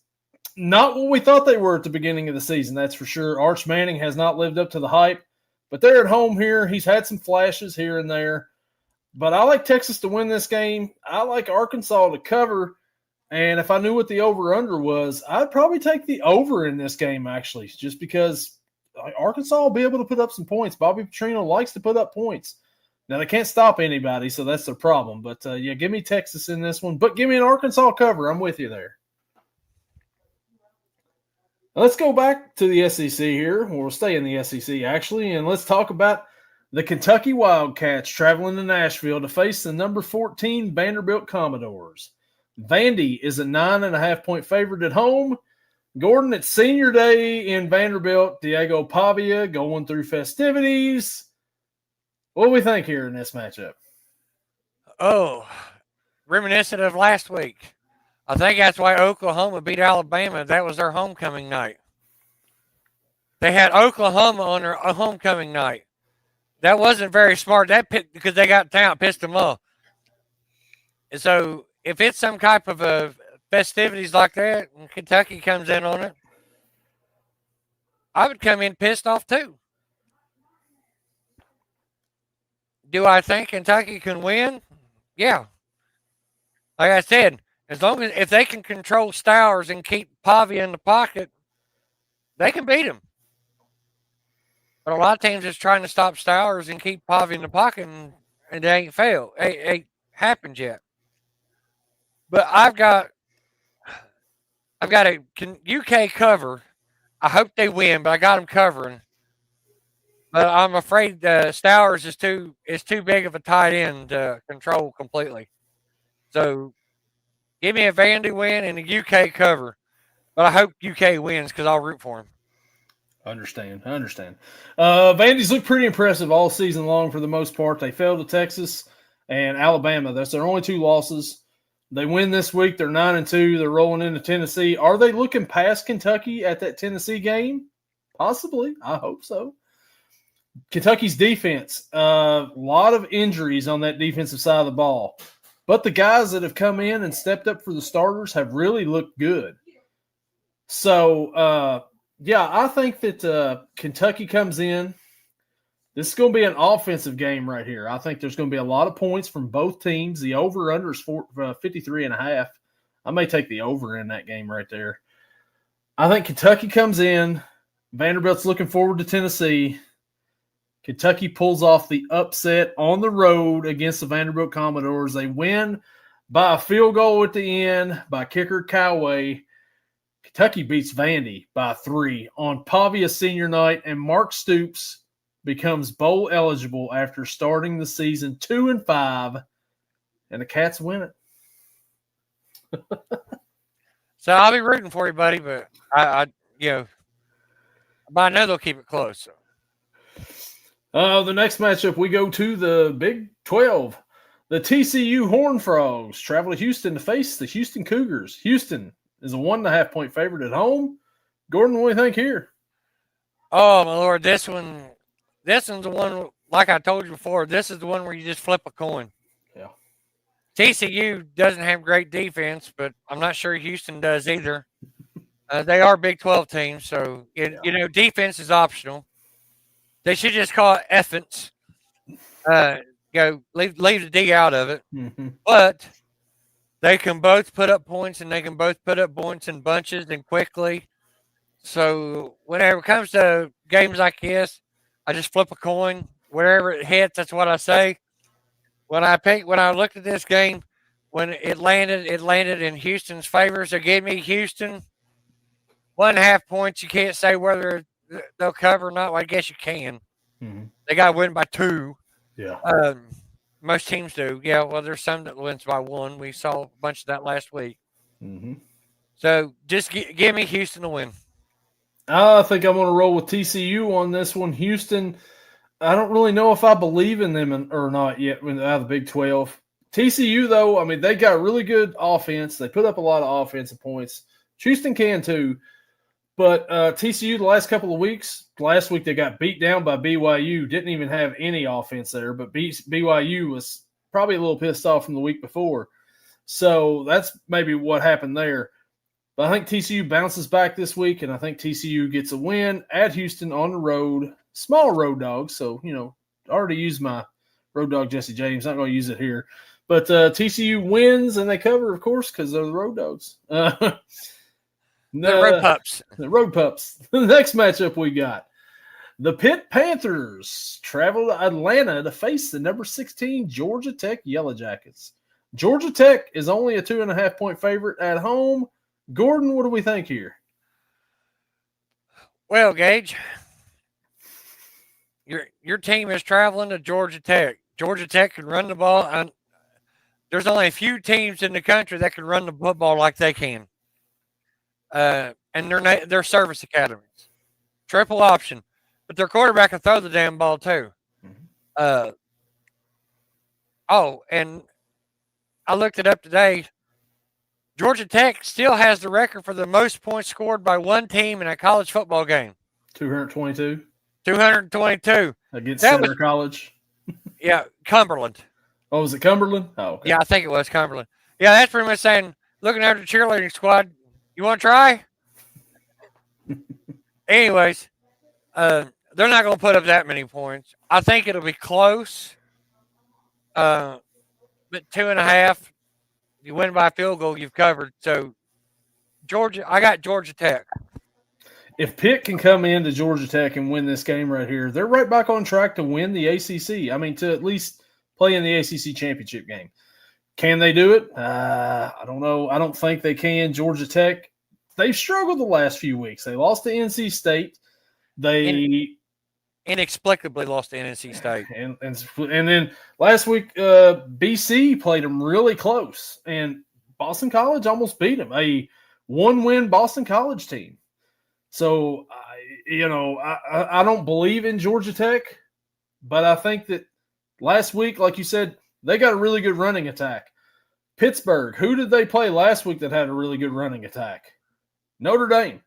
not what we thought they were at the beginning of the season, that's for sure. Arch Manning has not lived up to the hype, but they're at home here. He's had some flashes here and there, but I like Texas to win this game. I like Arkansas to cover, and if I knew what the over-under was, I'd probably take the over in this game, actually, just because Arkansas will be able to put up some points. Bobby Petrino likes to put up points. Now, they can't stop anybody, so that's their problem. But, give me Texas in this one. But give me an Arkansas cover. I'm with you there. Now, let's go back to the SEC here. We'll stay in the SEC, actually, and let's talk about the Kentucky Wildcats traveling to Nashville to face the number 14 Vanderbilt Commodores. Vandy is a 9.5-point favorite at home. Gordon, it's senior day in Vanderbilt. Diego Pavia going through festivities. What do we think here in this matchup? Oh, reminiscent of last week. I think that's why Oklahoma beat Alabama. That was their homecoming night. They had Oklahoma on their homecoming night. That wasn't very smart. Because they got talent, pissed them off. And so if it's some type of a festivities like that, and Kentucky comes in on it, I would come in pissed off too. Do I think Kentucky can win? Yeah. Like I said, if they can control Stowers and keep Pavia in the pocket, they can beat him. But a lot of teams is trying to stop Stowers and keep Pavia in the pocket, and they ain't failed. It ain't happened yet. But I've got a UK cover. I hope they win, but I got them covering. But I'm afraid Stowers is too big of a tight end to control completely. So give me a Vandy win and a UK cover. But I hope UK wins because I'll root for him. I understand. Vandy's looked pretty impressive all season long for the most part. They fell to Texas and Alabama. That's their only 2 losses. They win this week. They're 9-2. They're rolling into Tennessee. Are they looking past Kentucky at that Tennessee game? Possibly. I hope so. Kentucky's defense, a lot of injuries on that defensive side of the ball. But the guys that have come in and stepped up for the starters have really looked good. So, yeah, I think that Kentucky comes in. This is going to be an offensive game right here. I think there's going to be a lot of points from both teams. The over-under is 53.5. I may take the over in that game right there. I think Kentucky comes in. Vanderbilt's looking forward to Tennessee. Kentucky pulls off the upset on the road against the Vanderbilt Commodores. They win by a field goal at the end by kicker Coway. Kentucky beats Vandy by 3 on Pavia senior night, and Mark Stoops becomes bowl eligible after starting the season 2-5, and the Cats win it. So I'll be rooting for you, buddy, but I but I know they'll keep it close. So. The next matchup, we go to the Big 12. The TCU Horned Frogs travel to Houston to face the Houston Cougars. Houston is a 1.5-point favorite at home. Gordon, what do you think here? Oh, my Lord, this one's the one, like I told you before, this is the one where you just flip a coin. Yeah. TCU doesn't have great defense, but I'm not sure Houston does either. They are Big 12 teams, so, defense is optional. They should just call it offense. Leave the D out of it. Mm-hmm. But they can both put up points, and they can both put up points in bunches and quickly. So whenever it comes to games like this, I just flip a coin. Wherever it hits, that's what I say. When I looked at this game, when it landed in Houston's favor. So give me Houston 1.5 points. You can't say whether they'll cover or not. Well, I guess you can. Mm-hmm. They got to win by 2. Yeah. Most teams do. Yeah, well, there's some that wins by 1. We saw a bunch of that last week. Mm-hmm. So just give me Houston to win. I think I'm going to roll with TCU on this one. Houston, I don't really know if I believe in them or not yet out of the Big 12. TCU, though, I mean, they got really good offense. They put up a lot of offensive points. Houston can too. But TCU the last couple of weeks, last week they got beat down by BYU. Didn't even have any offense there, but BYU was probably a little pissed off from the week before. So that's maybe what happened there. But I think TCU bounces back this week, and I think TCU gets a win at Houston on the road. Small road dog, so, I already used my road dog Jesse James. Not going to use it here. But TCU wins, and they cover, of course, because they're the road dogs. The Road Pups. The Road Pups. The next matchup we got. The Pitt Panthers travel to Atlanta to face the number 16 Georgia Tech Yellow Jackets. Georgia Tech is only a 2.5-point favorite at home. Gordon, what do we think here? Well, Gage, your team is traveling to Georgia Tech. Georgia Tech can run the ball. And there's only a few teams in the country that can run the football like they can. And they're service academies. Triple option. But their quarterback can throw the damn ball too. Mm-hmm. And I looked it up today. Georgia Tech still has the record for the most points scored by one team in a college football game. 222. 222. Against Center College. Yeah, Cumberland. Oh, was it Cumberland? Oh, okay. Yeah, I think it was Cumberland. Yeah, that's pretty much saying, looking after the cheerleading squad, you want to try? Anyways, they're not going to put up that many points. I think it'll be close. But 2.5. You win by a field goal, you've covered. So, I got Georgia Tech. If Pitt can come into Georgia Tech and win this game right here, they're right back on track to win the ACC. I mean, to at least play in the ACC championship game. Can they do it? I don't know. I don't think they can. Georgia Tech, they've struggled the last few weeks. They lost to NC State. They inexplicably lost to NC State. And then last week, BC played them really close, and Boston College almost beat them. A 1-win Boston College team. So, I don't believe in Georgia Tech, but I think that last week, like you said, they got a really good running attack. Pittsburgh, who did they play last week that had a really good running attack? Notre Dame.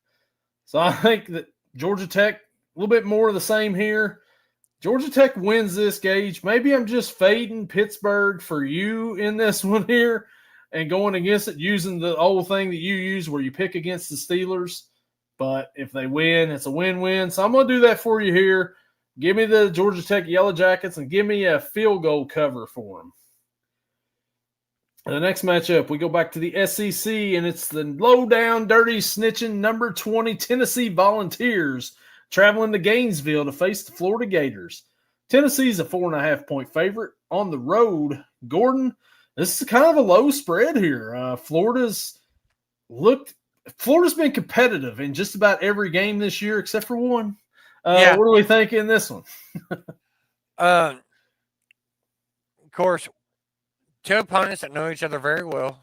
So I think that Georgia Tech, a little bit more of the same here. Georgia Tech wins this, Gage. Maybe I'm just fading Pittsburgh for you in this one here. and going against it, using the old thing that you use where you pick against the Steelers. But if they win, it's a win-win. So I'm going to do that for you here. Give me the Georgia Tech Yellow Jackets and give me a field goal cover for them. The next matchup, we go back to the SEC, and it's the low-down, dirty, snitching number 20 Tennessee Volunteers traveling to Gainesville to face the Florida Gators. Tennessee's a 4.5-point favorite on the road. Gordon, this is kind of a low spread here. Florida's been competitive in just about every game this year except for one. What do we think in this one? Of course, two opponents that know each other very well.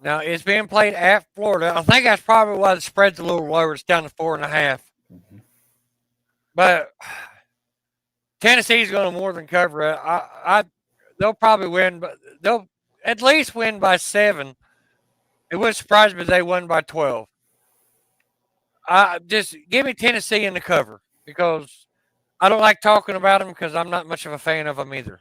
Now, it's being played at Florida. I think that's probably why the spread's a little lower. It's down to 4.5. Mm-hmm. But Tennessee's going to more than cover it. They'll probably win, but they'll at least win by 7. It wouldn't surprise me if they won by 12. Just give me Tennessee in the cover because I don't like talking about them because I'm not much of a fan of them either.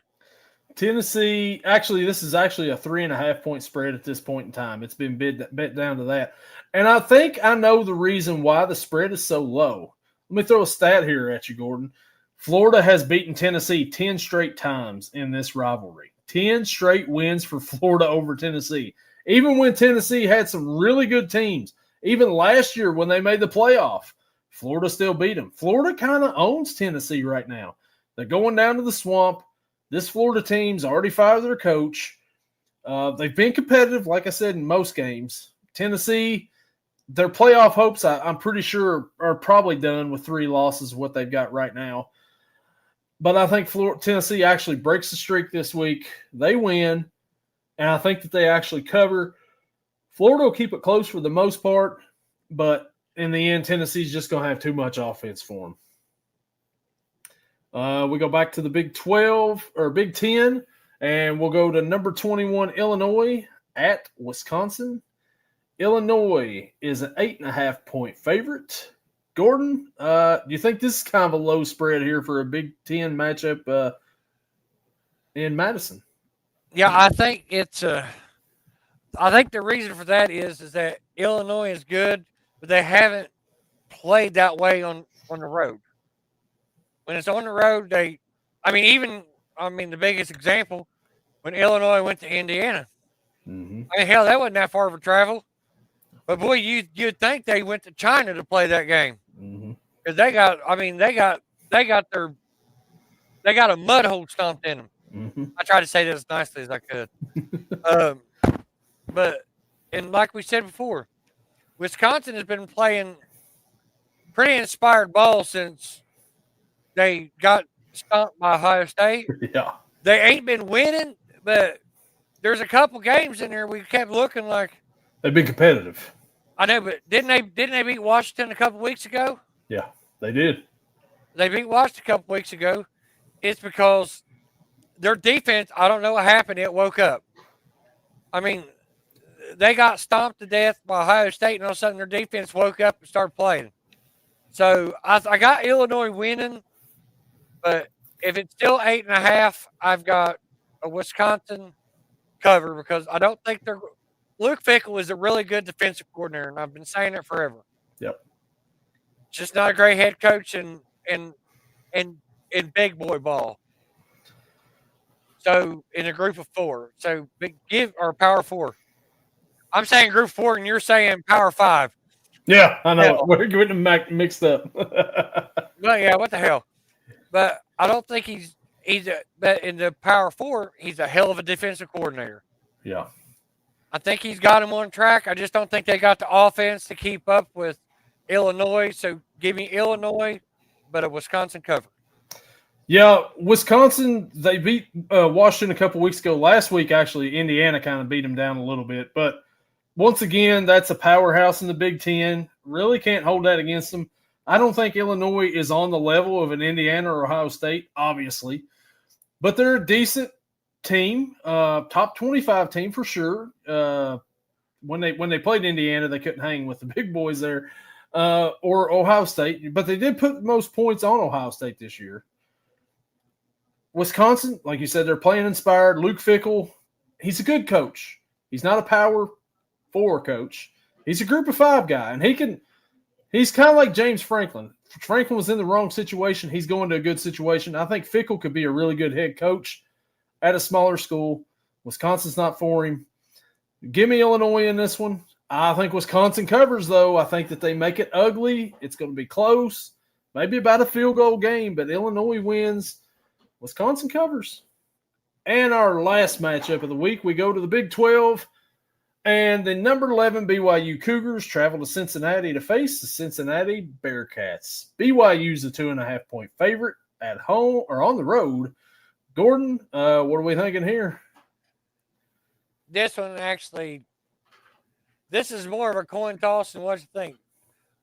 Tennessee, actually, this is actually a 3.5-point spread at this point in time. It's been bet down to that. And I think I know the reason why the spread is so low. Let me throw a stat here at you, Gordon. Florida has beaten Tennessee 10 straight times in this rivalry. 10 straight wins for Florida over Tennessee. Even when Tennessee had some really good teams, even last year when they made the playoff, Florida still beat them. Florida kind of owns Tennessee right now. They're going down to the swamp. This Florida team's already fired their coach. They've been competitive, like I said, in most games. Tennessee, their playoff hopes, I'm pretty sure, are probably done with 3 losses, what they've got right now. But I think Tennessee actually breaks the streak this week. They win, and I think that they actually cover. Florida will keep it close for the most part, but in the end, Tennessee's just going to have too much offense for them. We go back to the Big 12 or Big 10, and we'll go to number 21 Illinois at Wisconsin. Illinois is an 8.5-point favorite. Gordon, do you think this is kind of a low spread here for a Big 10 matchup in Madison? Yeah, I think it's I think the reason for that is that Illinois is good, but they haven't played that way on the road. When it's on the road, the biggest example, when Illinois went to Indiana. Mm-hmm. I mean, hell, that wasn't that far of a travel. But boy, you'd think they went to China to play that game. Because they got a mud hole stomped in them. Mm-hmm. I tried to say that as nicely as I could. But like we said before, Wisconsin has been playing pretty inspired ball since they got stomped by Ohio State. Yeah. They ain't been winning, but there's a couple games in there we kept looking like they've been competitive. I know, but didn't they beat Washington a couple weeks ago? Yeah, they did. They beat Washington a couple weeks ago. It's because their defense, I don't know what happened. It woke up. I mean, they got stomped to death by Ohio State, and all of a sudden their defense woke up and started playing. So I got Illinois winning, but if it's still 8.5, I've got a Wisconsin cover because I don't think they're – Luke Fickell is a really good defensive coordinator, and I've been saying it forever. Yep. Just not a great head coach in big boy ball. So in a group of 4. So power 4. I'm saying group 4 and you're saying power 5. Yeah, I know. Hell. We're getting them mixed up. Well, yeah, what the hell? But I don't think but in the power 4, he's a hell of a defensive coordinator. Yeah. I think he's got him on track. I just don't think they got the offense to keep up with Illinois. So give me Illinois, but a Wisconsin cover. Yeah, Wisconsin, they beat Washington a couple weeks ago. Last week, actually, Indiana kind of beat them down a little bit. But once again, that's a powerhouse in the Big Ten. Really can't hold that against them. I don't think Illinois is on the level of an Indiana or Ohio State, obviously. But they're a decent team, top 25 team for sure. When they played Indiana, they couldn't hang with the big boys there, or Ohio State, but they did put the most points on Ohio State this year. Wisconsin, like you said, they're playing inspired. Luke Fickell, he's a good coach. He's not a power 4 coach. He's a group of 5 guy, and he's kind of like James Franklin. Franklin was in the wrong situation. He's going to a good situation. I think Fickell could be a really good head coach at a smaller school. Wisconsin's not for him. Give me Illinois in this one. I think Wisconsin covers, though. I think that they make it ugly. It's going to be close, maybe about a field goal game, but Illinois wins. Wisconsin covers. And our last matchup of the week, we go to the Big 12, and the number 11 BYU Cougars travel to Cincinnati to face the Cincinnati Bearcats. BYU's a 2.5-point favorite at home or on the road. Gordon, what are we thinking here? This one actually, this is more of a coin toss than what you think.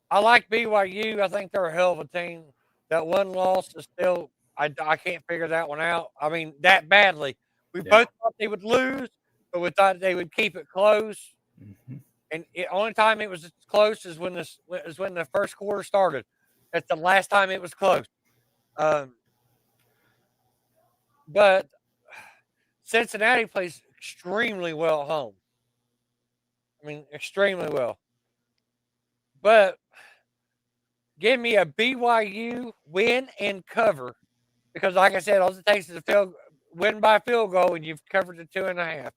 I like BYU. I think they're a hell of a team. That one loss is still, I can't figure that one out. I mean, that badly. We both thought they would lose, but we thought they would keep it close. Mm-hmm. And the only time it was close is when the first quarter started. That's the last time it was close. But Cincinnati plays extremely well at home. I mean, extremely well. But give me a BYU win and cover, because, like I said, all it takes is a win by field goal, and you've covered the 2.5.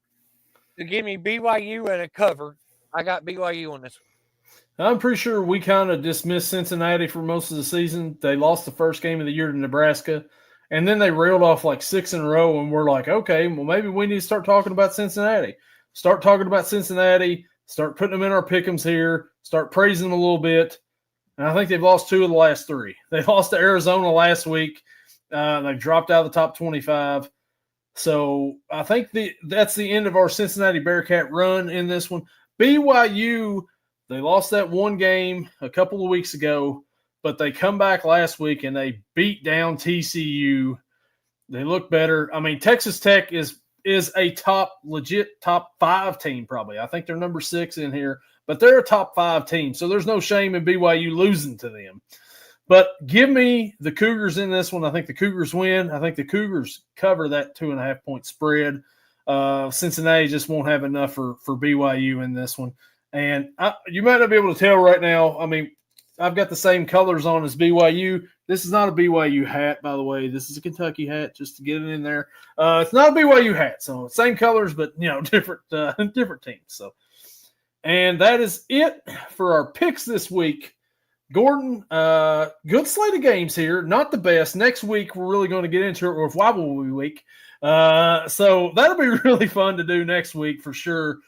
So give me BYU and a cover. I got BYU on this one. I'm pretty sure we kind of dismissed Cincinnati for most of the season. They lost the first game of the year to Nebraska, and then they reeled off like 6 in a row, and we're like, okay, well, maybe we need to start talking about Cincinnati. Start talking about Cincinnati, start putting them in our pick'ems here, start praising them a little bit. And I think they've lost 2 of the last 3. They lost to Arizona last week. They dropped out of the top 25. So I think that's the end of our Cincinnati Bearcat run in this one. BYU, they lost that one game a couple of weeks ago, but they come back last week and they beat down TCU. They look better. I mean, Texas Tech is a legit top 5 team probably. I think they're number 6 in here, but they're a top 5 team. So there's no shame in BYU losing to them. But give me the Cougars in this one. I think the Cougars win. I think the Cougars cover that 2.5-point spread. Cincinnati just won't have enough for BYU in this one. And you might not be able to tell right now. I mean, I've got the same colors on as BYU. This is not a BYU hat, by the way. This is a Kentucky hat, just to get it in there. It's not a BYU hat, so same colors, but different teams. So, and that is it for our picks this week. Gordon, good slate of games here. Not the best. Next week, we're really going to get into it with Wobbly Week. So that'll be really fun to do next week for sure.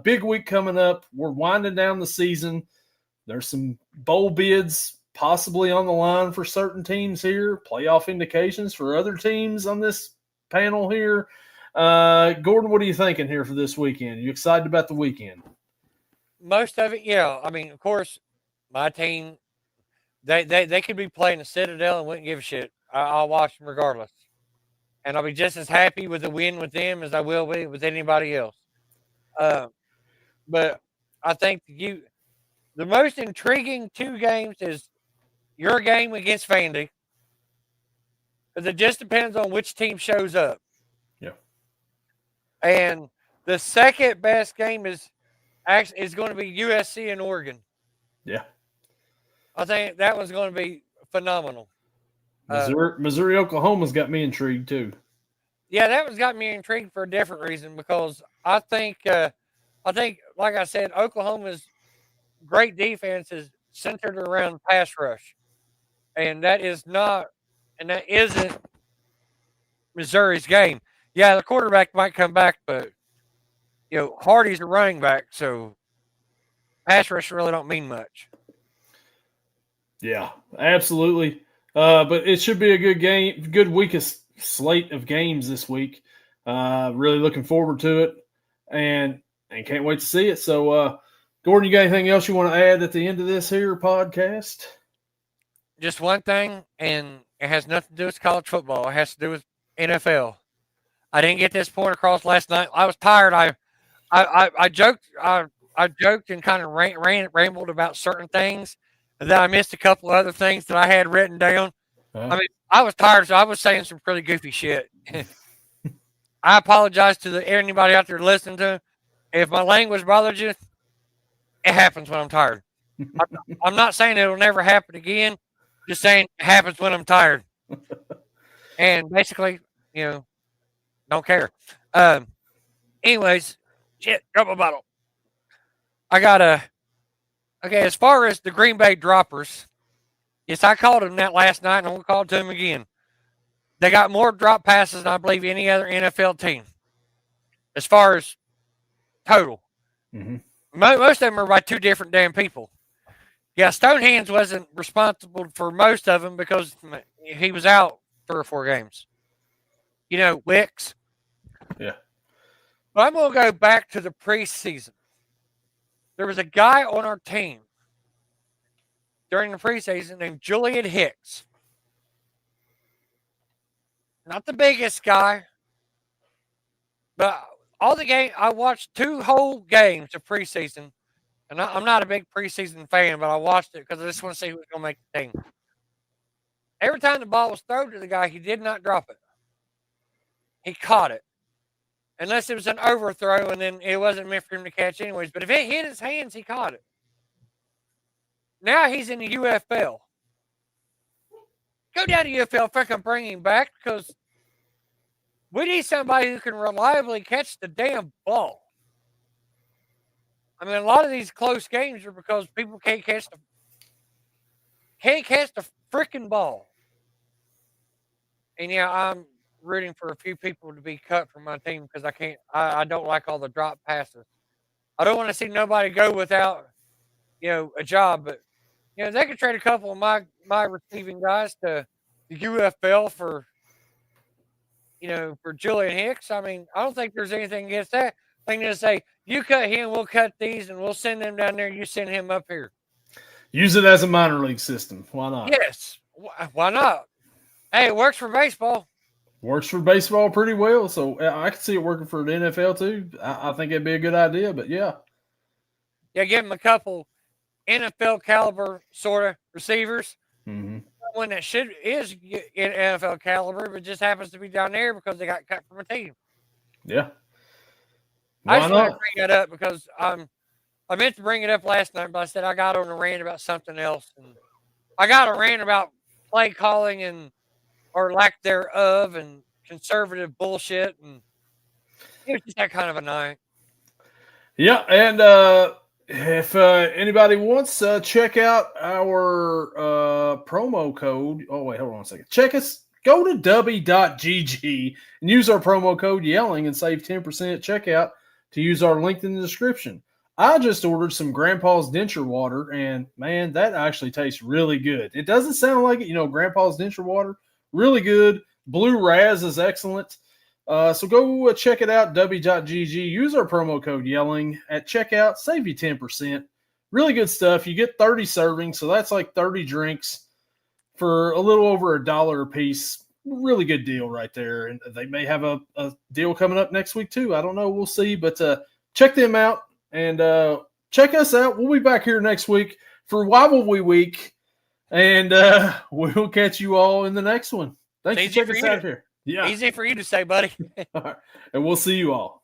Big week coming up. We're winding down the season. There's some bowl bids possibly on the line for certain teams here. Playoff indications for other teams on this panel here. Gordon, what are you thinking here for this weekend? You excited about the weekend? Most of it, yeah. I mean, of course, my team, they could be playing the Citadel and wouldn't give a shit. I'll watch them regardless. And I'll be just as happy with the win with them as I will be with anybody else. But I think the most intriguing 2 games is your game against Vandy. Because it just depends on which team shows up. Yeah. And the second best game is going to be USC and Oregon. Yeah. I think that one's going to be phenomenal. Missouri, Oklahoma's got me intrigued too. Yeah, that one's got me intrigued for a different reason, because I think, like I said, Oklahoma's great defense is centered around pass rush, and that isn't Missouri's game. Yeah, the quarterback might come back, but Hardy's a running back, so pass rush really don't mean much. Yeah, absolutely. But it should be a good game, good weakest slate of games this week. Really looking forward to it, and can't wait to see it. So, Gordon, you got anything else you want to add at the end of this here podcast? Just one thing, and it has nothing to do with college football. It has to do with NFL. I didn't get this point across last night. I was tired. I joked. I joked and kind of rambled about certain things. And then I missed a couple of other things that I had written down. I mean, I was tired, so I was saying some pretty goofy shit. I apologize to anybody out there listening to. If my language bothers you, it happens when I'm tired. I'm not saying it'll never happen again. Just saying it happens when I'm tired. And basically, don't care. Anyways, shit, drop a bottle. I got okay, as far as the Green Bay Droppers, yes, I called them that last night, and I'm going to call it to them again. They got more drop passes than I believe any other NFL team. As far as total. Mm-hmm. Most of them are by two different damn people. Yeah, Stonehands wasn't responsible for most of them because he was out 3 or 4 games. Wicks. Yeah. But I'm going to go back to the preseason. There was a guy on our team during the preseason named Julian Hicks. Not the biggest guy, but all the game I watched 2 whole games of preseason, and I'm not a big preseason fan, but I watched it because I just want to see who's going to make the team. Every time the ball was thrown to the guy, he did not drop it. He caught it. Unless it was an overthrow, and then it wasn't meant for him to catch anyways. But if it hit his hands, he caught it. Now he's in the UFL. Go down to UFL, fucking bring him back, because we need somebody who can reliably catch the damn ball. I mean, a lot of these close games are because people can't catch the freaking ball. And yeah, I'm rooting for a few people to be cut from my team because I don't like all the drop passes. I don't want to see nobody go without, a job, but they could trade a couple of my receiving guys to the UFL for Julian Hicks. I mean, I don't think there's anything against that. I think just say, you cut him, we'll cut these, and we'll send them down there, you send him up here. Use it as a minor league system. Why not? Yes. Why not? Hey, it works for baseball. Works for baseball pretty well, so I can see it working for the NFL too. I think it'd be a good idea, but yeah. Yeah, give them a couple NFL caliber sort of receivers. Mm-hmm. One that is in NFL caliber, but just happens to be down there because they got cut from a team. Yeah. I just want to bring that up because I meant to bring it up last night, but I said I got on a rant about something else. And I got a rant about play calling or lack thereof and conservative bullshit. And it was just that kind of a night. Yeah, and if anybody wants, check out our promo code. Oh, wait, hold on a second. Go to w.gg and use our promo code yelling and save 10% at checkout to use our link in the description. I just ordered some Grandpa's Denture Water, and, man, that actually tastes really good. It doesn't sound like it, Grandpa's Denture Water, really good. Blue Raz is excellent. So go check it out, w.gg. Use our promo code yelling at checkout. Save you 10%. Really good stuff. You get 30 servings, so that's like 30 drinks for a little over $1 a piece. Really good deal right there. And they may have a deal coming up next week too. I don't know. We'll see. But check them out and check us out. We'll be back here next week for Wobbly Week. And we'll catch you all in the next one. Thanks for checking us out here. Yeah. Easy for you to say, buddy. All right. And we'll see you all.